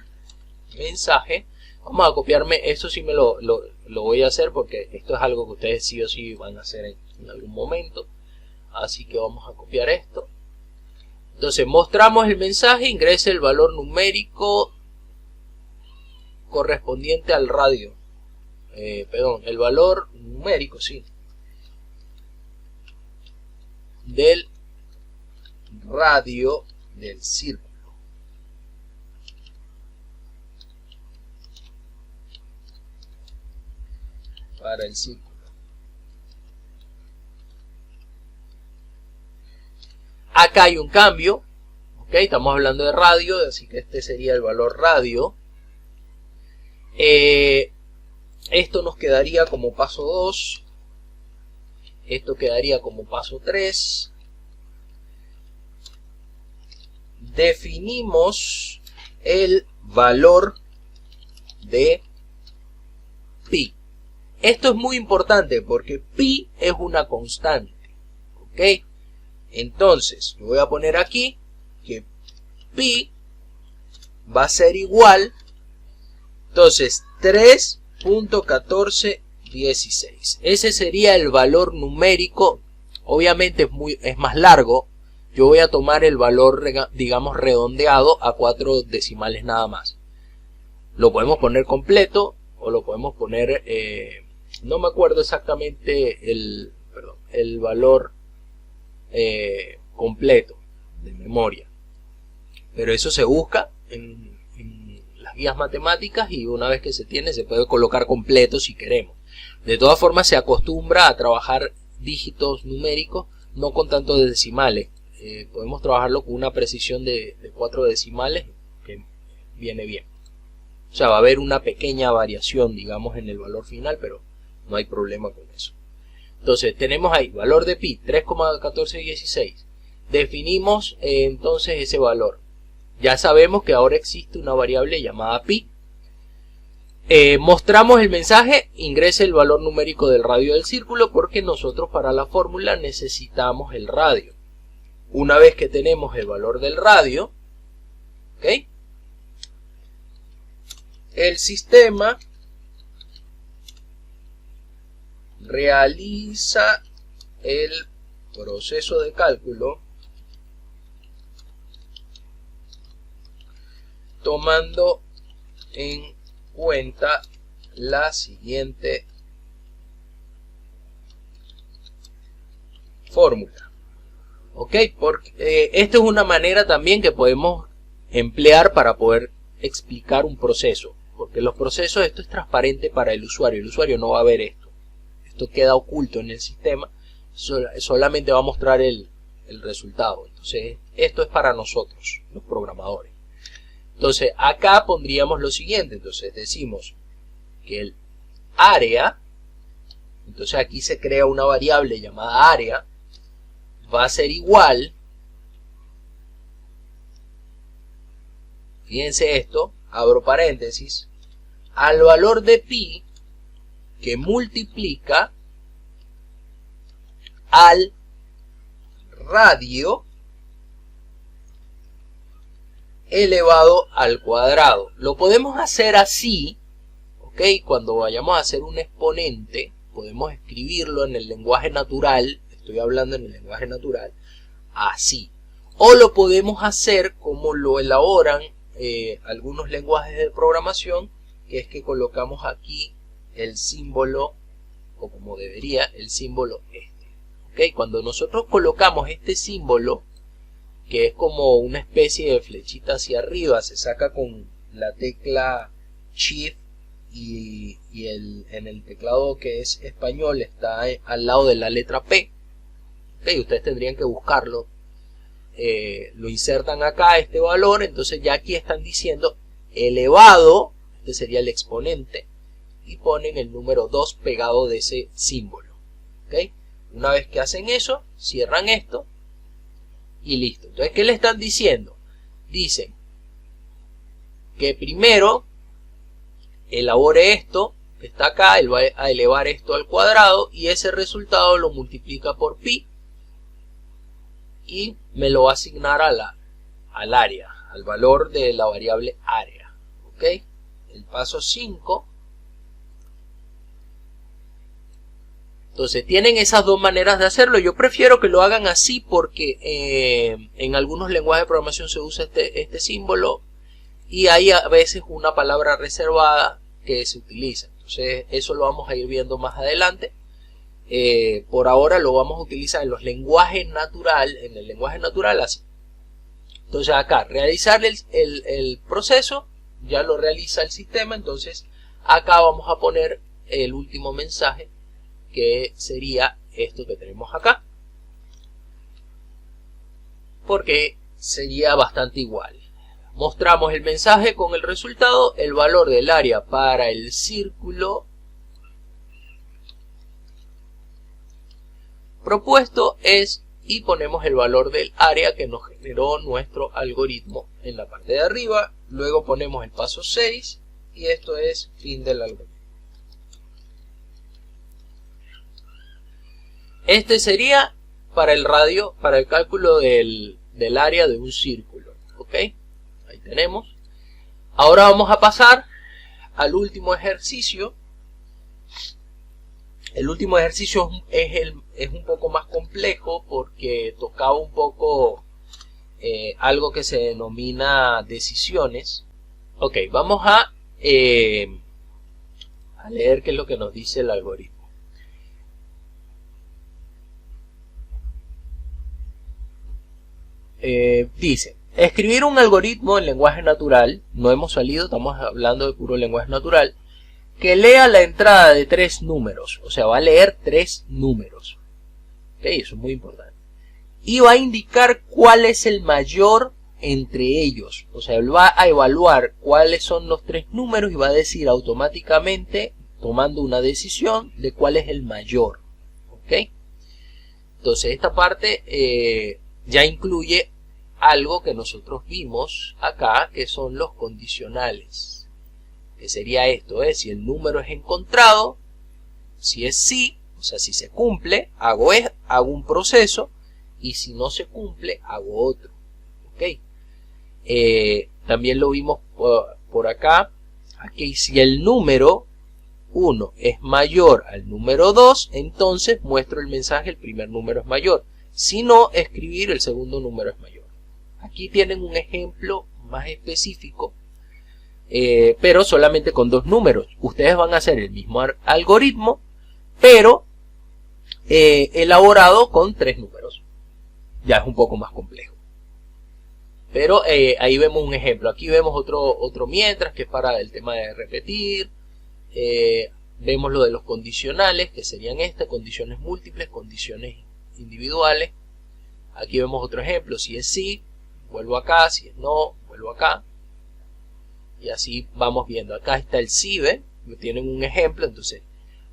[SPEAKER 1] mensaje. Vamos a copiarme, esto sí me lo voy a hacer porque esto es algo que ustedes sí o sí van a hacer en algún momento. Así que vamos a copiar esto. Entonces mostramos el mensaje, ingrese el valor numérico correspondiente al radio. Perdón, el valor numérico, sí, del radio del círculo. Para el círculo. Acá hay un cambio, ¿ok? Estamos hablando de radio, así que este sería el valor radio. Esto nos quedaría como paso 2. Esto quedaría como paso 3. Definimos el valor de pi. Esto es muy importante porque pi es una constante, ¿ok? Entonces, yo voy a poner aquí que pi va a ser igual, entonces 3.1416. Ese sería el valor numérico. Obviamente es más largo. Yo voy a tomar el valor, digamos, redondeado a 4 decimales nada más. Lo podemos poner completo o lo podemos poner, no me acuerdo exactamente el valor completo de memoria, pero eso se busca en las guías matemáticas y una vez que se tiene se puede colocar completo si queremos. De todas formas se acostumbra a trabajar dígitos numéricos no con tantos decimales. Podemos trabajarlo con una precisión de 4 decimales que viene bien. O sea, va a haber una pequeña variación, digamos, en el valor final, pero no hay problema con eso. Entonces tenemos ahí valor de pi 3.1416. Definimos entonces ese valor. Ya sabemos que ahora existe una variable llamada pi. Mostramos el mensaje, ingrese el valor numérico del radio del círculo, porque nosotros para la fórmula necesitamos el radio. Una vez que tenemos el valor del radio, ¿ok?, el sistema realiza el proceso de cálculo tomando en cuenta la siguiente fórmula. Ok, porque esta es una manera también que podemos emplear para poder explicar un proceso, porque los procesos, esto es transparente para el usuario no va a ver esto. Esto queda oculto en el sistema, solamente va a mostrar el resultado. Entonces esto es para nosotros, los programadores. Entonces acá pondríamos lo siguiente. Entonces decimos que el área, entonces aquí se crea una variable llamada área, va a ser igual, fíjense esto, abro paréntesis, al valor de pi que multiplica al radio elevado al cuadrado. Lo podemos hacer así, ¿ok? Cuando vayamos a hacer un exponente, podemos escribirlo en el lenguaje natural, estoy hablando en el lenguaje natural, así. O lo podemos hacer como lo elaboran algunos lenguajes de programación, que es que colocamos aquí el símbolo, o como debería, el símbolo este. ¿Ok? Cuando nosotros colocamos este símbolo, que es como una especie de flechita hacia arriba, se saca con la tecla Shift en el teclado que es español está al lado de la letra P. Okay, ustedes tendrían que buscarlo. Lo insertan acá, este valor, entonces ya aquí están diciendo elevado, este sería el exponente, y ponen el número 2 pegado de ese símbolo. ¿Okay? Una vez que hacen eso, cierran esto y listo. Entonces, ¿qué le están diciendo? Dicen que primero elabore esto que está acá, él va a elevar esto al cuadrado y ese resultado lo multiplica por pi y me lo va a asignar al área, al valor de la variable área. ¿Ok? El paso 5. Entonces tienen esas dos maneras de hacerlo. Yo prefiero que lo hagan así porque en algunos lenguajes de programación se usa este símbolo y hay a veces una palabra reservada que se utiliza. Entonces eso lo vamos a ir viendo más adelante. Por ahora lo vamos a utilizar en los lenguajes natural, en el lenguaje natural así. Entonces acá realizar el proceso ya lo realiza el sistema. Entonces acá vamos a poner el último mensaje, que sería esto que tenemos acá, porque sería bastante igual. Mostramos el mensaje con el resultado, el valor del área para el círculo propuesto es, y ponemos el valor del área que nos generó nuestro algoritmo en la parte de arriba. Luego ponemos el paso 6 y esto es fin del algoritmo. Este sería para el radio, para el cálculo del área de un círculo. ¿Ok? Ahí tenemos. Ahora vamos a pasar al último ejercicio. El último ejercicio es un poco más complejo porque tocaba un poco algo que se denomina decisiones. Ok, vamos a leer qué es lo que nos dice el algoritmo. Dice, escribir un algoritmo en lenguaje natural, no hemos salido, estamos hablando de puro lenguaje natural, que lea la entrada de 3 números, o sea, va a leer 3 números. ¿Okay? Eso es muy importante. Y va a indicar cuál es el mayor entre ellos, o sea, él va a evaluar cuáles son los 3 números y va a decir automáticamente, tomando una decisión, de cuál es el mayor. ¿Ok? Entonces, esta parte ya incluye algo que nosotros vimos acá, que son los condicionales, que sería esto, si el número es encontrado, si es sí, o sea, si se cumple, hago un proceso, y si no se cumple, hago otro. ¿Ok? También lo vimos por acá, aquí si el número 1 es mayor al número 2, entonces muestro el mensaje, el primer número es mayor. Si no, escribir el segundo número es mayor. Aquí tienen un ejemplo más específico, pero solamente con 2 números. Ustedes van a hacer el mismo algoritmo, pero elaborado con 3 números. Ya es un poco más complejo. Pero ahí vemos un ejemplo. Aquí vemos otro mientras, que es para el tema de repetir. Vemos lo de los condicionales, que serían condiciones múltiples, condiciones individuales. Aquí vemos otro ejemplo, si es sí, vuelvo acá, si es no, vuelvo acá. Y así vamos viendo. Acá está el sí, ¿ven? Tienen un ejemplo, entonces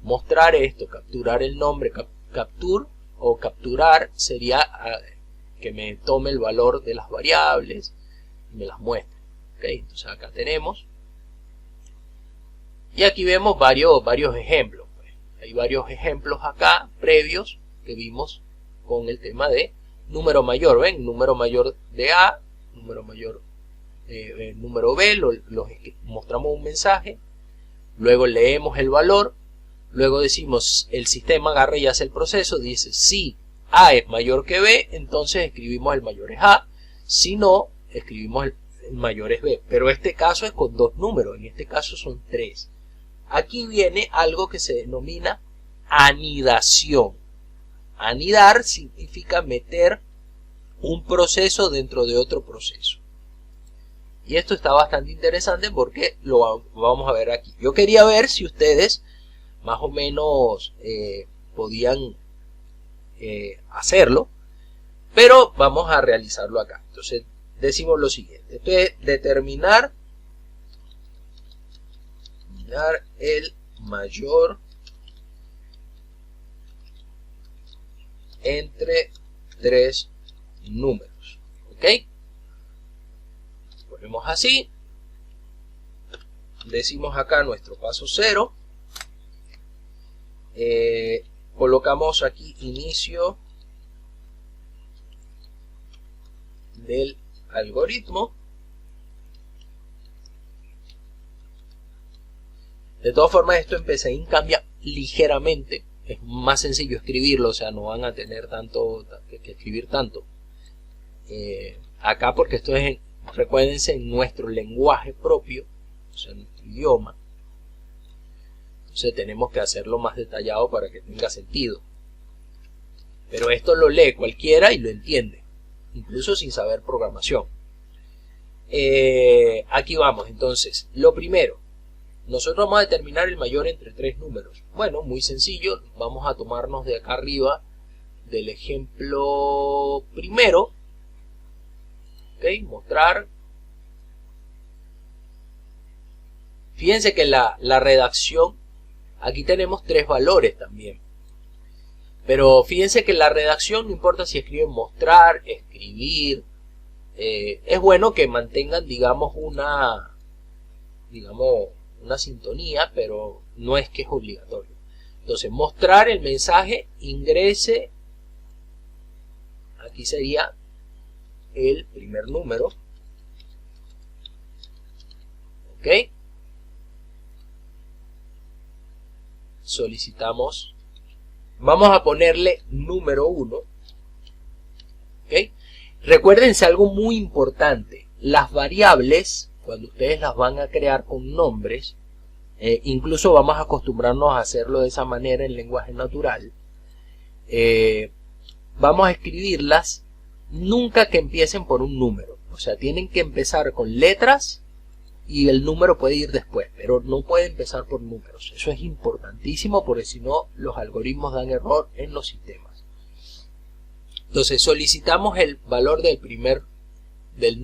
[SPEAKER 1] mostrar esto, capturar el nombre, capturar sería que me tome el valor de las variables y me las muestre. ¿Okay? Entonces acá tenemos. Y aquí vemos varios ejemplos. Pues. Hay varios ejemplos acá previos que vimos con el tema de número mayor, ¿ven? Número mayor de A, número mayor, número B, mostramos un mensaje, luego leemos el valor, luego decimos, el sistema agarra y hace el proceso, dice, si A es mayor que B, entonces escribimos el mayor es A, si no, escribimos el mayor es B, pero este caso es con 2 números, en este caso son 3. Aquí viene algo que se denomina anidación. Anidar significa meter un proceso dentro de otro proceso. Y esto está bastante interesante porque lo vamos a ver aquí. Yo quería ver si ustedes más o menos podían hacerlo, pero vamos a realizarlo acá. Entonces decimos lo siguiente: esto es determinar el mayor entre tres números. ¿Ok? Ponemos así. Decimos acá nuestro paso 0. Colocamos aquí inicio del algoritmo. De todas formas, esto en PCInt cambia ligeramente. Es más sencillo escribirlo, o sea, no van a tener tanto que escribir tanto. Acá, porque esto es, recuérdense, en nuestro lenguaje propio, o sea, en nuestro idioma. Entonces tenemos que hacerlo más detallado para que tenga sentido. Pero esto lo lee cualquiera y lo entiende, incluso sin saber programación. Aquí vamos, entonces, lo primero. Nosotros vamos a determinar el mayor entre tres números. Bueno, muy sencillo. Vamos a tomarnos de acá arriba del ejemplo primero. Ok, mostrar. Fíjense que la redacción, aquí tenemos tres valores también. Pero fíjense que la redacción, no importa si escriben mostrar, escribir, es bueno que mantengan, digamos, una sintonía, pero no es que es obligatorio. Entonces, mostrar el mensaje, ingrese, aquí sería el primer número. Ok. Solicitamos, vamos a ponerle número 1. Ok. Recuérdense algo muy importante: las variables, cuando ustedes las van a crear con nombres, incluso vamos a acostumbrarnos a hacerlo de esa manera en lenguaje natural, vamos a escribirlas nunca que empiecen por un número. O sea, tienen que empezar con letras y el número puede ir después, pero no puede empezar por números. Eso es importantísimo porque si no los algoritmos dan error en los sistemas. Entonces solicitamos el valor del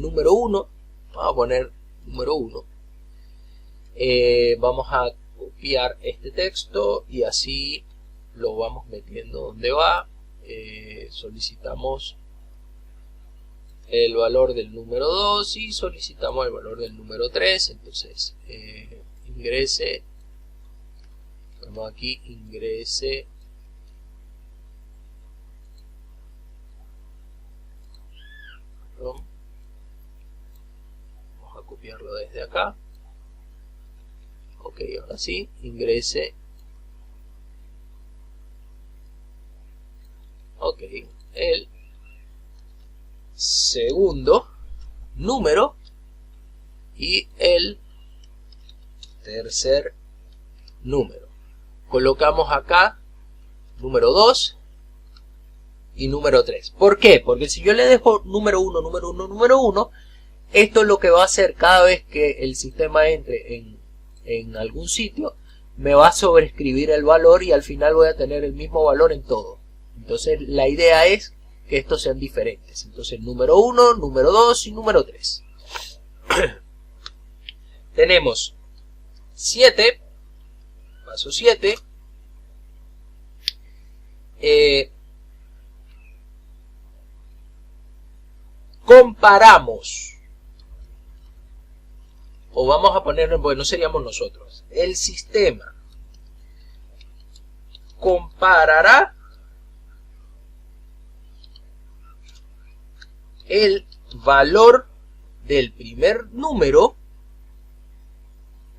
[SPEAKER 1] número 1. Vamos a poner número 1. Vamos a copiar este texto y así lo vamos metiendo donde va. Solicitamos el valor del número 2 y solicitamos el valor del número 3. Entonces ingrese, vamos aquí, ingrese vamos a copiarlo desde acá. Ok, ahora sí, ingrese. Ok, el segundo número y el tercer número. Colocamos acá número 2 y número 3. ¿Por qué? Porque si yo le dejo número 1, número 1, número 1, esto es lo que va a hacer cada vez que el sistema entre en algún sitio, me va a sobreescribir el valor y al final voy a tener el mismo valor en todo. Entonces la idea es que estos sean diferentes. Entonces número 1, número 2 y número 3. Tenemos 7, paso 7. Comparamos, o vamos a ponerlo, bueno, seríamos nosotros. El sistema comparará el valor del primer número.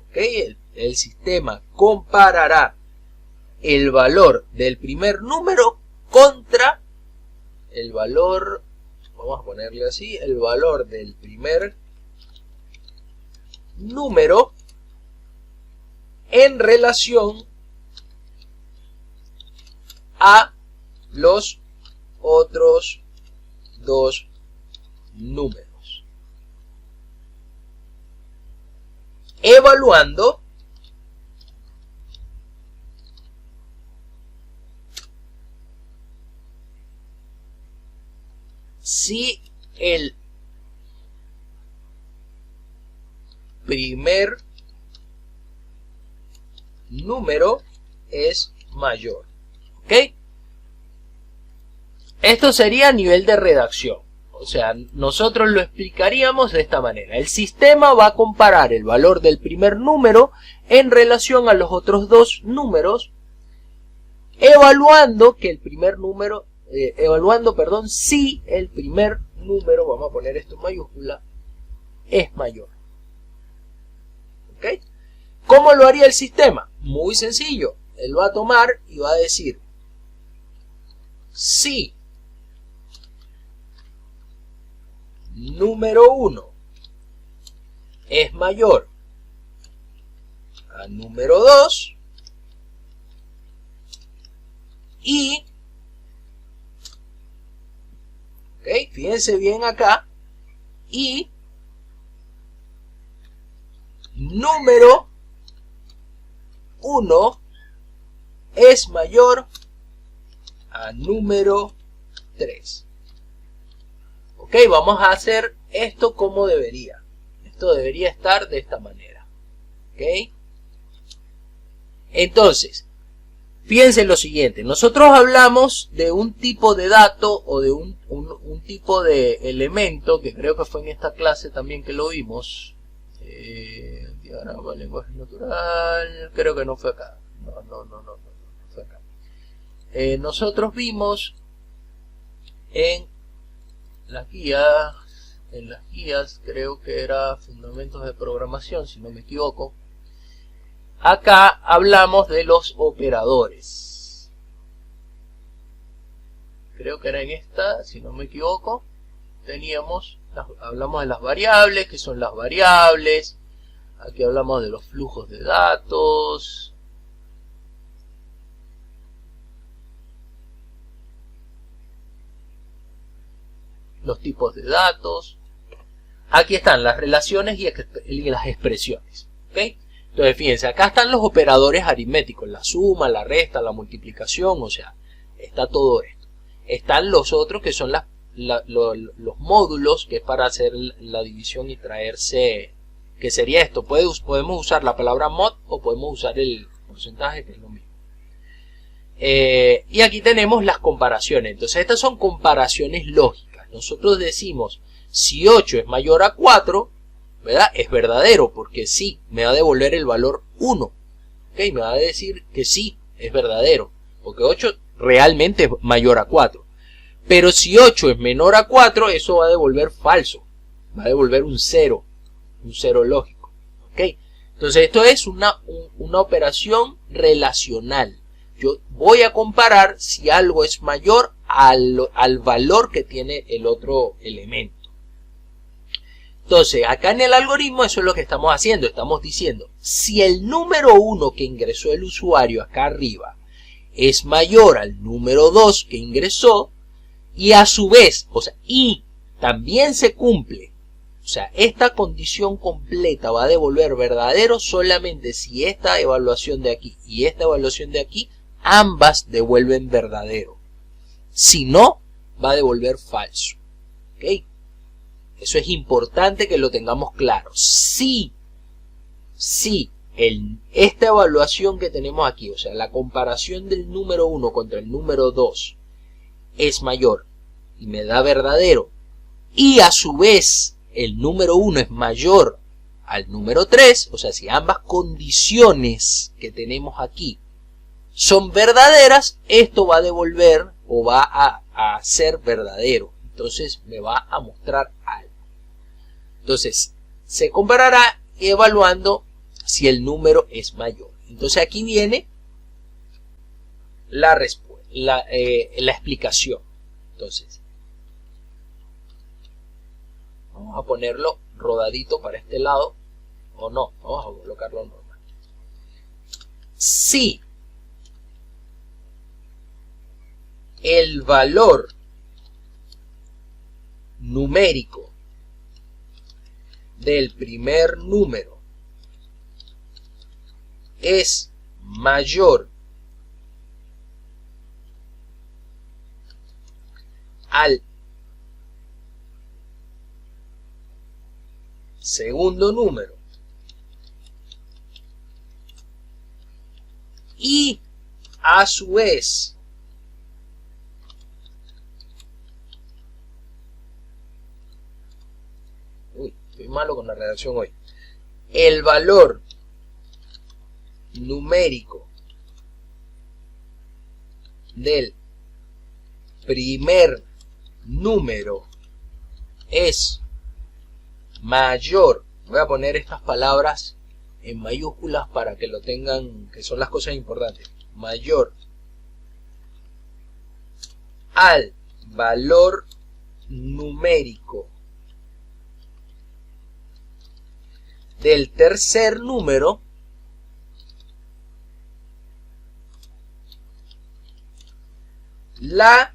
[SPEAKER 1] ¿Okay? El sistema comparará el valor del primer número contra el valor, vamos a ponerle así, el valor del primer número en relación a los otros dos números. evaluando si el primer número es mayor. ¿Ok? Esto sería a nivel de redacción. O sea, nosotros lo explicaríamos de esta manera. El sistema va a comparar el valor del primer número en relación a los otros dos números, evaluando que el primer número, si el primer número, vamos a poner esto en mayúscula, es mayor. ¿Ok? ¿Cómo lo haría el sistema? Muy sencillo. Él va a tomar y va a decir, si número 1 es mayor a número 2 y, ok, fíjense bien acá, y número 1 es mayor a número 3. Ok, vamos a hacer esto como debería. Esto debería estar de esta manera. Ok. Entonces, fíjense lo siguiente. Nosotros hablamos de un tipo de dato o de un tipo de elemento, que creo que fue en esta clase también que lo vimos. Diagrama de lenguaje natural. Creo que no fue acá. No fue acá. Nosotros vimos en las guías, creo que era fundamentos de programación, si no me equivoco. Acá hablamos de los operadores. Creo que era en esta, si no me equivoco. Hablamos de las variables, que son las variables. Aquí hablamos de los flujos de datos. Los tipos de datos. Aquí están las relaciones y las expresiones. ¿Okay? Entonces, fíjense, acá están los operadores aritméticos, la suma, la resta, la multiplicación, o sea, está todo esto. Están los otros que son los módulos, que es para hacer la división y traerse, que sería esto. Podemos usar la palabra mod o podemos usar el porcentaje, que es lo mismo. Y aquí tenemos las comparaciones. Entonces, estas son comparaciones lógicas. Nosotros decimos, si 8 es mayor a 4, ¿verdad? Es verdadero, porque sí, me va a devolver el valor 1. ¿Ok? Me va a decir que sí, es verdadero, porque 8 realmente es mayor a 4. Pero si 8 es menor a 4, eso va a devolver falso. Va a devolver un 0 lógico. ¿Ok? Entonces esto es una operación relacional. Yo voy a comparar si algo es mayor al valor que tiene el otro elemento. Entonces, acá en el algoritmo eso es lo que estamos haciendo. Estamos diciendo, si el número 1 que ingresó el usuario acá arriba es mayor al número 2 que ingresó, y a su vez, o sea, y también se cumple, o sea, esta condición completa va a devolver verdadero solamente si esta evaluación de aquí y esta evaluación de aquí, ambas devuelven verdadero. Si no, va a devolver falso. ¿Ok? Eso es importante que lo tengamos claro. Si esta evaluación que tenemos aquí, o sea, la comparación del número 1 contra el número 2 es mayor y me da verdadero, y a su vez el número 1 es mayor al número 3, o sea, si ambas condiciones que tenemos aquí son verdaderas, esto va a devolver o va a ser verdadero. Entonces me va a mostrar algo. Entonces se comparará evaluando si el número es mayor. Entonces aquí viene la explicación. Entonces vamos a ponerlo rodadito para este lado, o no, vamos a colocarlo normal. Si el valor numérico del primer número es mayor al segundo número y a su vez estoy malo con la redacción hoy, el valor numérico del primer número es mayor, voy a poner estas palabras en mayúsculas para que lo tengan, que son las cosas importantes, mayor al valor numérico del tercer número, la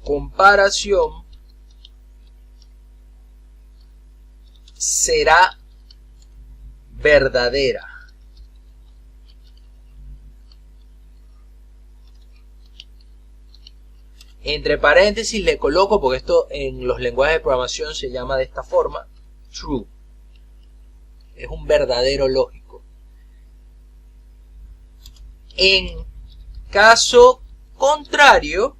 [SPEAKER 1] comparación será verdadera. Entre paréntesis le coloco, porque esto en los lenguajes de programación se llama de esta forma, true. Es un verdadero lógico. En caso contrario,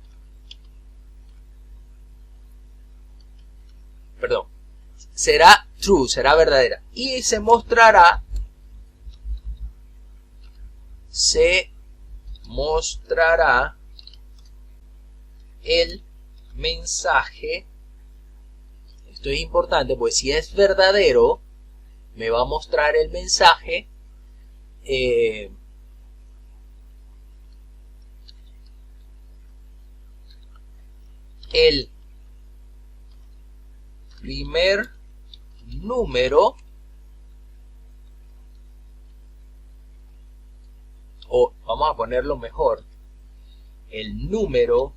[SPEAKER 1] será true, será verdadera. Y se mostrará el mensaje. Esto es importante, pues si es verdadero, me va a mostrar el mensaje el primer número, o vamos a ponerlo mejor, el número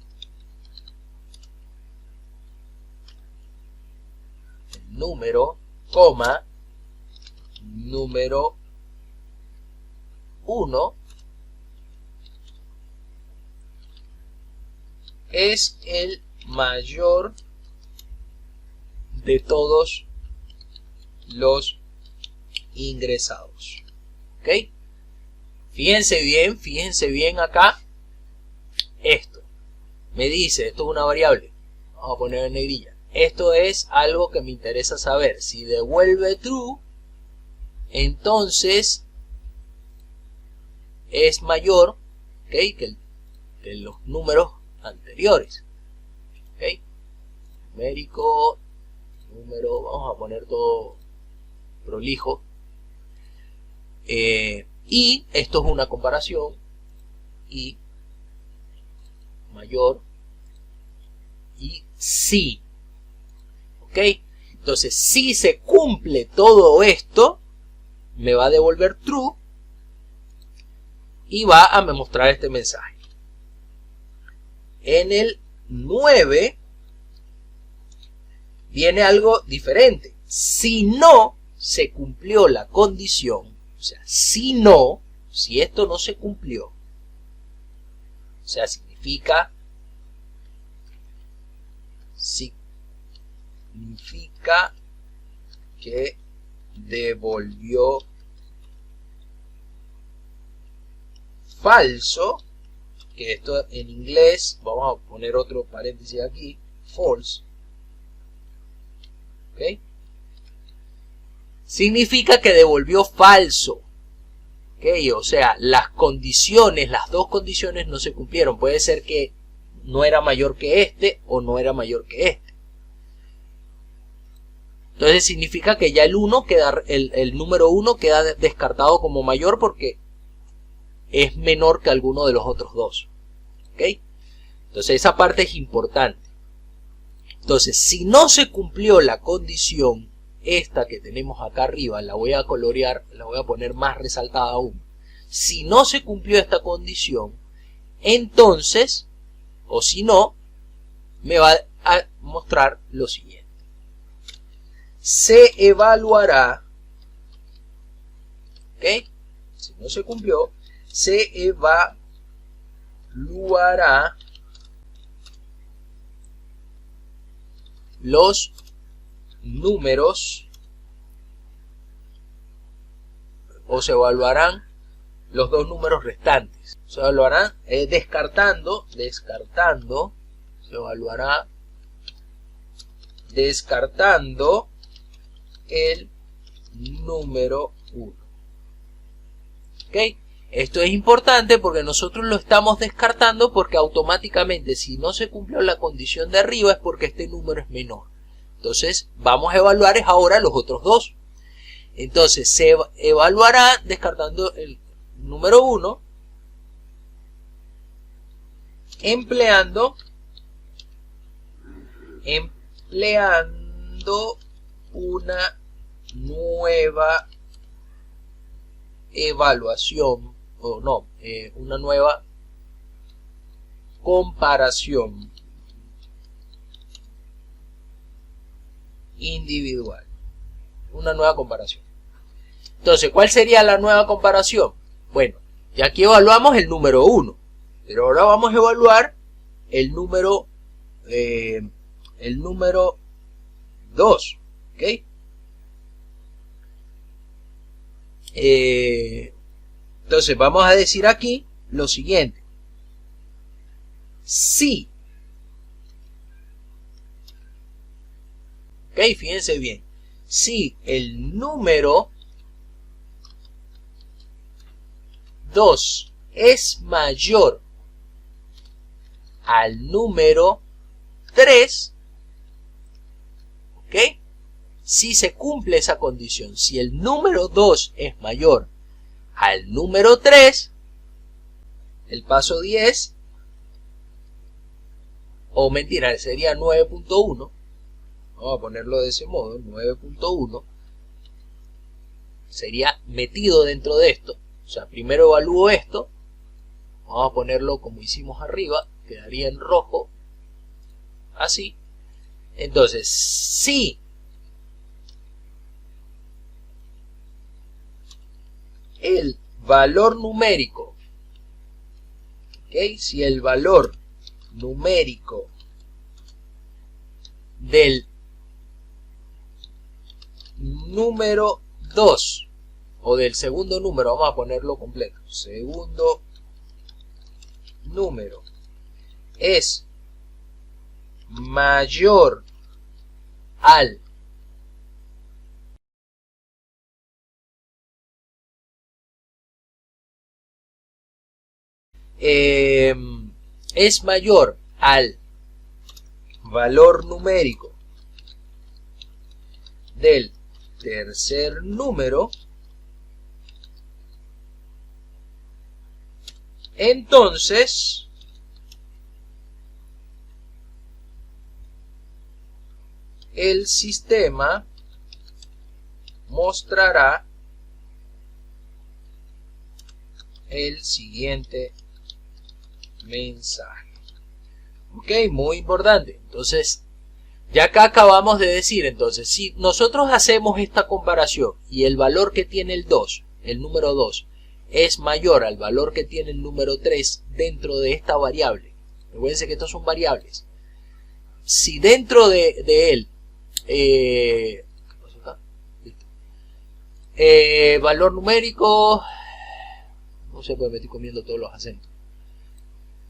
[SPEAKER 1] coma número 1 es el mayor de todos los ingresados. ¿Ok? Fíjense bien acá. Esto me dice, esto es una variable, vamos a poner en negrilla. Esto es algo que me interesa saber. Si devuelve true, entonces es mayor, ¿okay?, que los números anteriores. ¿Okay? Numérico, número, vamos a poner todo prolijo. Y esto es una comparación. Y mayor y sí. ¿Ok? Entonces, si se cumple todo esto, me va a devolver true y va a mostrar este mensaje. En el 9 viene algo diferente. Si no se cumplió la condición, o sea, si esto no se cumplió, o sea, significa que devolvió falso, que esto en inglés, vamos a poner otro paréntesis aquí, false. ¿Ok? Significa que devolvió falso. ¿Ok? O sea, las condiciones, las dos condiciones no se cumplieron. Puede ser que no era mayor que este o no era mayor que este. Entonces significa que ya el número 1 queda descartado como mayor porque es menor que alguno de los otros dos. ¿Ok? Entonces esa parte es importante. Entonces, si no se cumplió la condición, esta que tenemos acá arriba, la voy a colorear, la voy a poner más resaltada aún. Si no se cumplió esta condición, entonces, o si no, me va a mostrar lo siguiente. Se evaluará, ¿ok? Se no se cumplió, se evaluará los números, o se evaluarán los dos números restantes. Se evaluarán descartando, se evaluará descartando el número 1. ¿Ok? Esto es importante porque nosotros lo estamos descartando porque automáticamente si no se cumplió la condición de arriba es porque este número es menor. Entonces vamos a evaluar ahora los otros dos. Entonces se evaluará descartando el número 1 empleando una nueva evaluación, o no, una nueva comparación individual. Una nueva comparación. Entonces, ¿cuál sería la nueva comparación? Bueno, ya aquí evaluamos el número 1, pero ahora vamos a evaluar el número 2, ¿ok? Entonces vamos a decir aquí lo siguiente: si, ¿ok? Fíjense bien, si el número 2 es mayor al número 3, ¿ok? Si se cumple esa condición, si el número 2 es mayor al número 3, el paso 10, o mentira, sería 9.1, vamos a ponerlo de ese modo, 9.1, sería metido dentro de esto. O sea, primero evalúo esto, vamos a ponerlo como hicimos arriba, quedaría en rojo, así. Entonces, si el valor numérico, ¿ok? Si el valor numérico del número 2 o del segundo número, vamos a ponerlo completo, segundo número es mayor al valor numérico del tercer número, entonces el sistema mostrará el siguiente mensaje. Ok, muy importante. Entonces, ya acá acabamos de decir, entonces, si nosotros hacemos esta comparación y el valor que tiene el 2, el número 2, es mayor al valor que tiene el número 3 dentro de esta variable, recuerden que estos son variables, si dentro de él ¿qué pasó acá? Valor numérico, no sé, pues me estoy comiendo todos los acentos.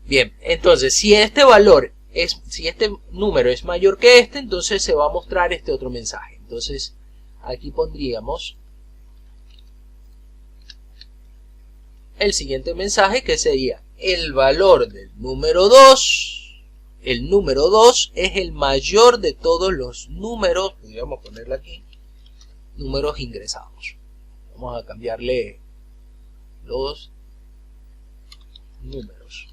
[SPEAKER 1] Bien, entonces si este número es mayor que este, entonces se va a mostrar este otro mensaje. Entonces aquí pondríamos el siguiente mensaje, que sería el valor del número 2. El número 2 es el mayor de todos los números, podríamos ponerle aquí, números ingresados. Vamos a cambiarle los números.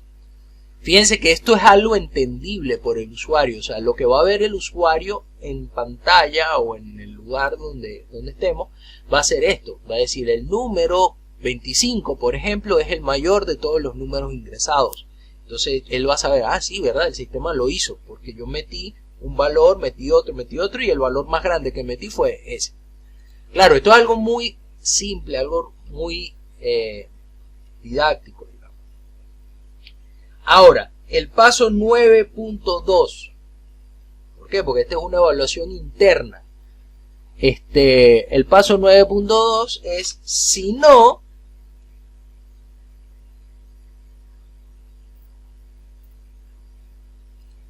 [SPEAKER 1] Fíjense que esto es algo entendible por el usuario, o sea, lo que va a ver el usuario en pantalla o en el lugar donde estemos, va a ser esto, va a decir el número 25, por ejemplo, es el mayor de todos los números ingresados. Entonces él va a saber, ah, sí, verdad, el sistema lo hizo, porque yo metí un valor, metí otro y el valor más grande que metí fue ese. Claro, esto es algo muy simple, algo muy didáctico, digamos. Ahora, el paso 9.2. ¿Por qué? Porque esta es una evaluación interna. El paso 9.2 es si no,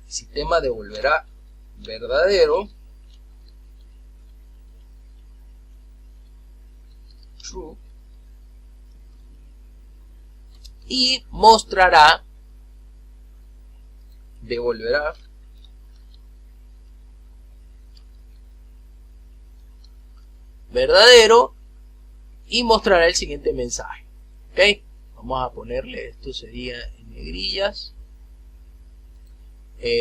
[SPEAKER 1] el sistema devolverá verdadero, true, y mostrará, devolverá verdadero y mostrará el siguiente mensaje. ¿Ok? Vamos a ponerle, esto sería en negrillas.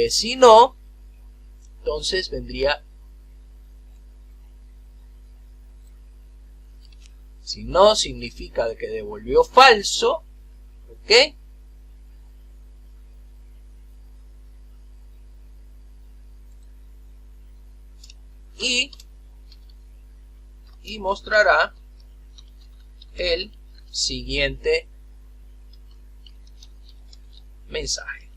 [SPEAKER 1] Si no, entonces vendría, si no significa que devolvió falso. ¿Ok? Y mostrará el siguiente mensaje.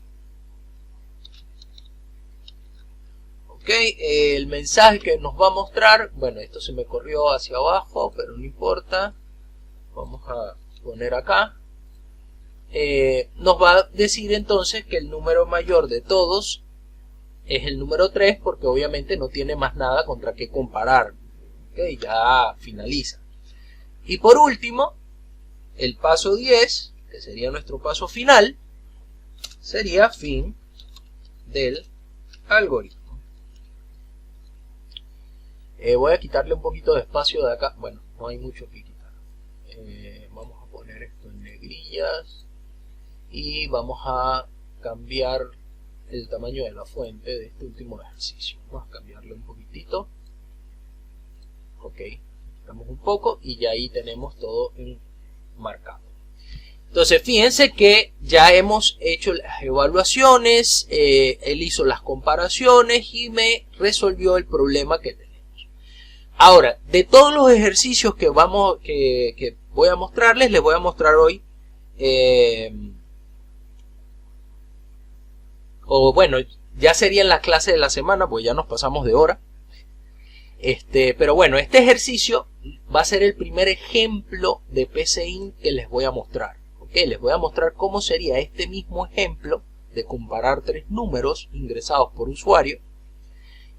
[SPEAKER 1] Ok, el mensaje que nos va a mostrar, bueno, esto se me corrió hacia abajo, pero no importa. Vamos a poner acá. Nos va a decir entonces que el número mayor de todos es el número 3, porque obviamente no tiene más nada contra qué comparar. Okay, ya finaliza. Y por último, el paso 10, que sería nuestro paso final, sería fin del algoritmo. Voy a quitarle un poquito de espacio de acá. Bueno, no hay mucho que quitar. Vamos a poner esto en negrillas y vamos a cambiar el tamaño de la fuente de este último ejercicio. Vamos a cambiarle un poquitito. Ok, quitamos un poco y ya ahí tenemos todo marcado. Entonces fíjense que ya hemos hecho las evaluaciones, él hizo las comparaciones y me resolvió el problema que tenemos. Ahora, de todos los ejercicios que voy a mostrarles, les voy a mostrar hoy, o bueno, ya sería en la clase de la semana, pues ya nos pasamos de hora. Pero bueno, este ejercicio va a ser el primer ejemplo de PCInt que les voy a mostrar. ¿Okay? Les voy a mostrar cómo sería este mismo ejemplo de comparar tres números ingresados por usuario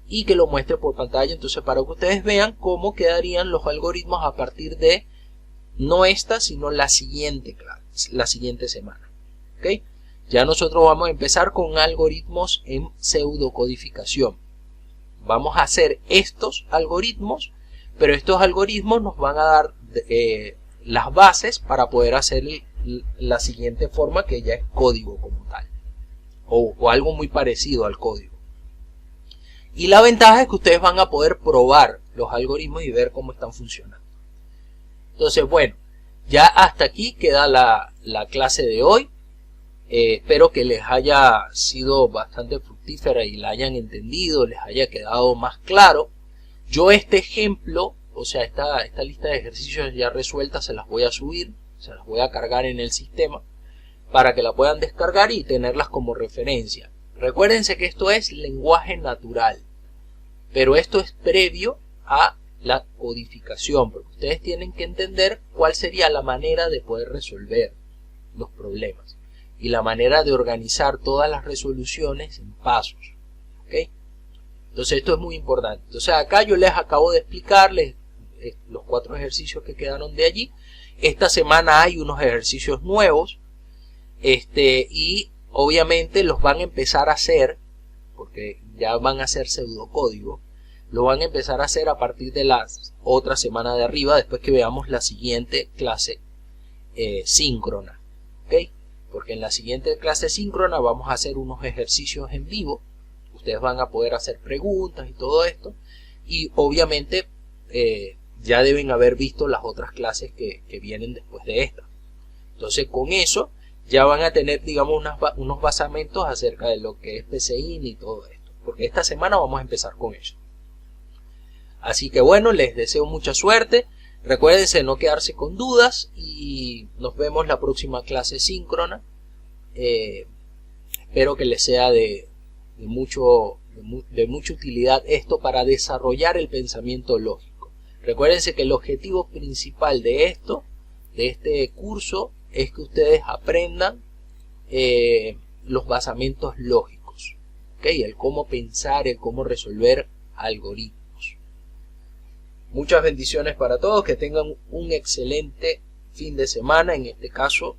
[SPEAKER 1] y que lo muestre por pantalla, entonces para que ustedes vean cómo quedarían los algoritmos a partir de no esta, sino la siguiente clase, la siguiente semana. ¿Okay? Ya nosotros vamos a empezar con algoritmos en pseudocodificación. Vamos a hacer estos algoritmos, pero estos algoritmos nos van a dar las bases para poder hacer la siguiente forma, que ya es código como tal, o algo muy parecido al código. Y la ventaja es que ustedes van a poder probar los algoritmos y ver cómo están funcionando. Entonces, bueno, ya hasta aquí queda la clase de hoy. Espero que les haya sido bastante fructífera y la hayan entendido, les haya quedado más claro. Yo este ejemplo, o sea, esta lista de ejercicios ya resueltas, se las voy a subir, se las voy a cargar en el sistema para que la puedan descargar y tenerlas como referencia. Recuérdense que esto es lenguaje natural, pero esto es previo a la codificación, porque ustedes tienen que entender cuál sería la manera de poder resolver los problemas y la manera de organizar todas las resoluciones en pasos. ¿Okay? Entonces esto es muy importante. Entonces acá yo les acabo de explicarles los 4 ejercicios que quedaron de allí. Esta semana hay unos ejercicios nuevos y obviamente los van a empezar a hacer, porque ya van a ser pseudocódigo, lo van a empezar a hacer a partir de la otra semana de arriba, después que veamos la siguiente clase síncrona. ¿Okay? Porque en la siguiente clase síncrona vamos a hacer unos ejercicios en vivo. Ustedes van a poder hacer preguntas y todo esto. Y obviamente ya deben haber visto las otras clases que vienen después de esta. Entonces con eso ya van a tener, digamos, unos basamentos acerca de lo que es PCInt y todo esto. Porque esta semana vamos a empezar con eso. Así que bueno, les deseo mucha suerte. Recuérdense de no quedarse con dudas y nos vemos la próxima clase síncrona. Espero que les sea de mucha utilidad esto para desarrollar el pensamiento lógico. Recuérdense que el objetivo principal de este curso, es que ustedes aprendan los basamentos lógicos, ¿okay? El cómo pensar, el cómo resolver algoritmos. Muchas bendiciones para todos, que tengan un excelente fin de semana. En este caso,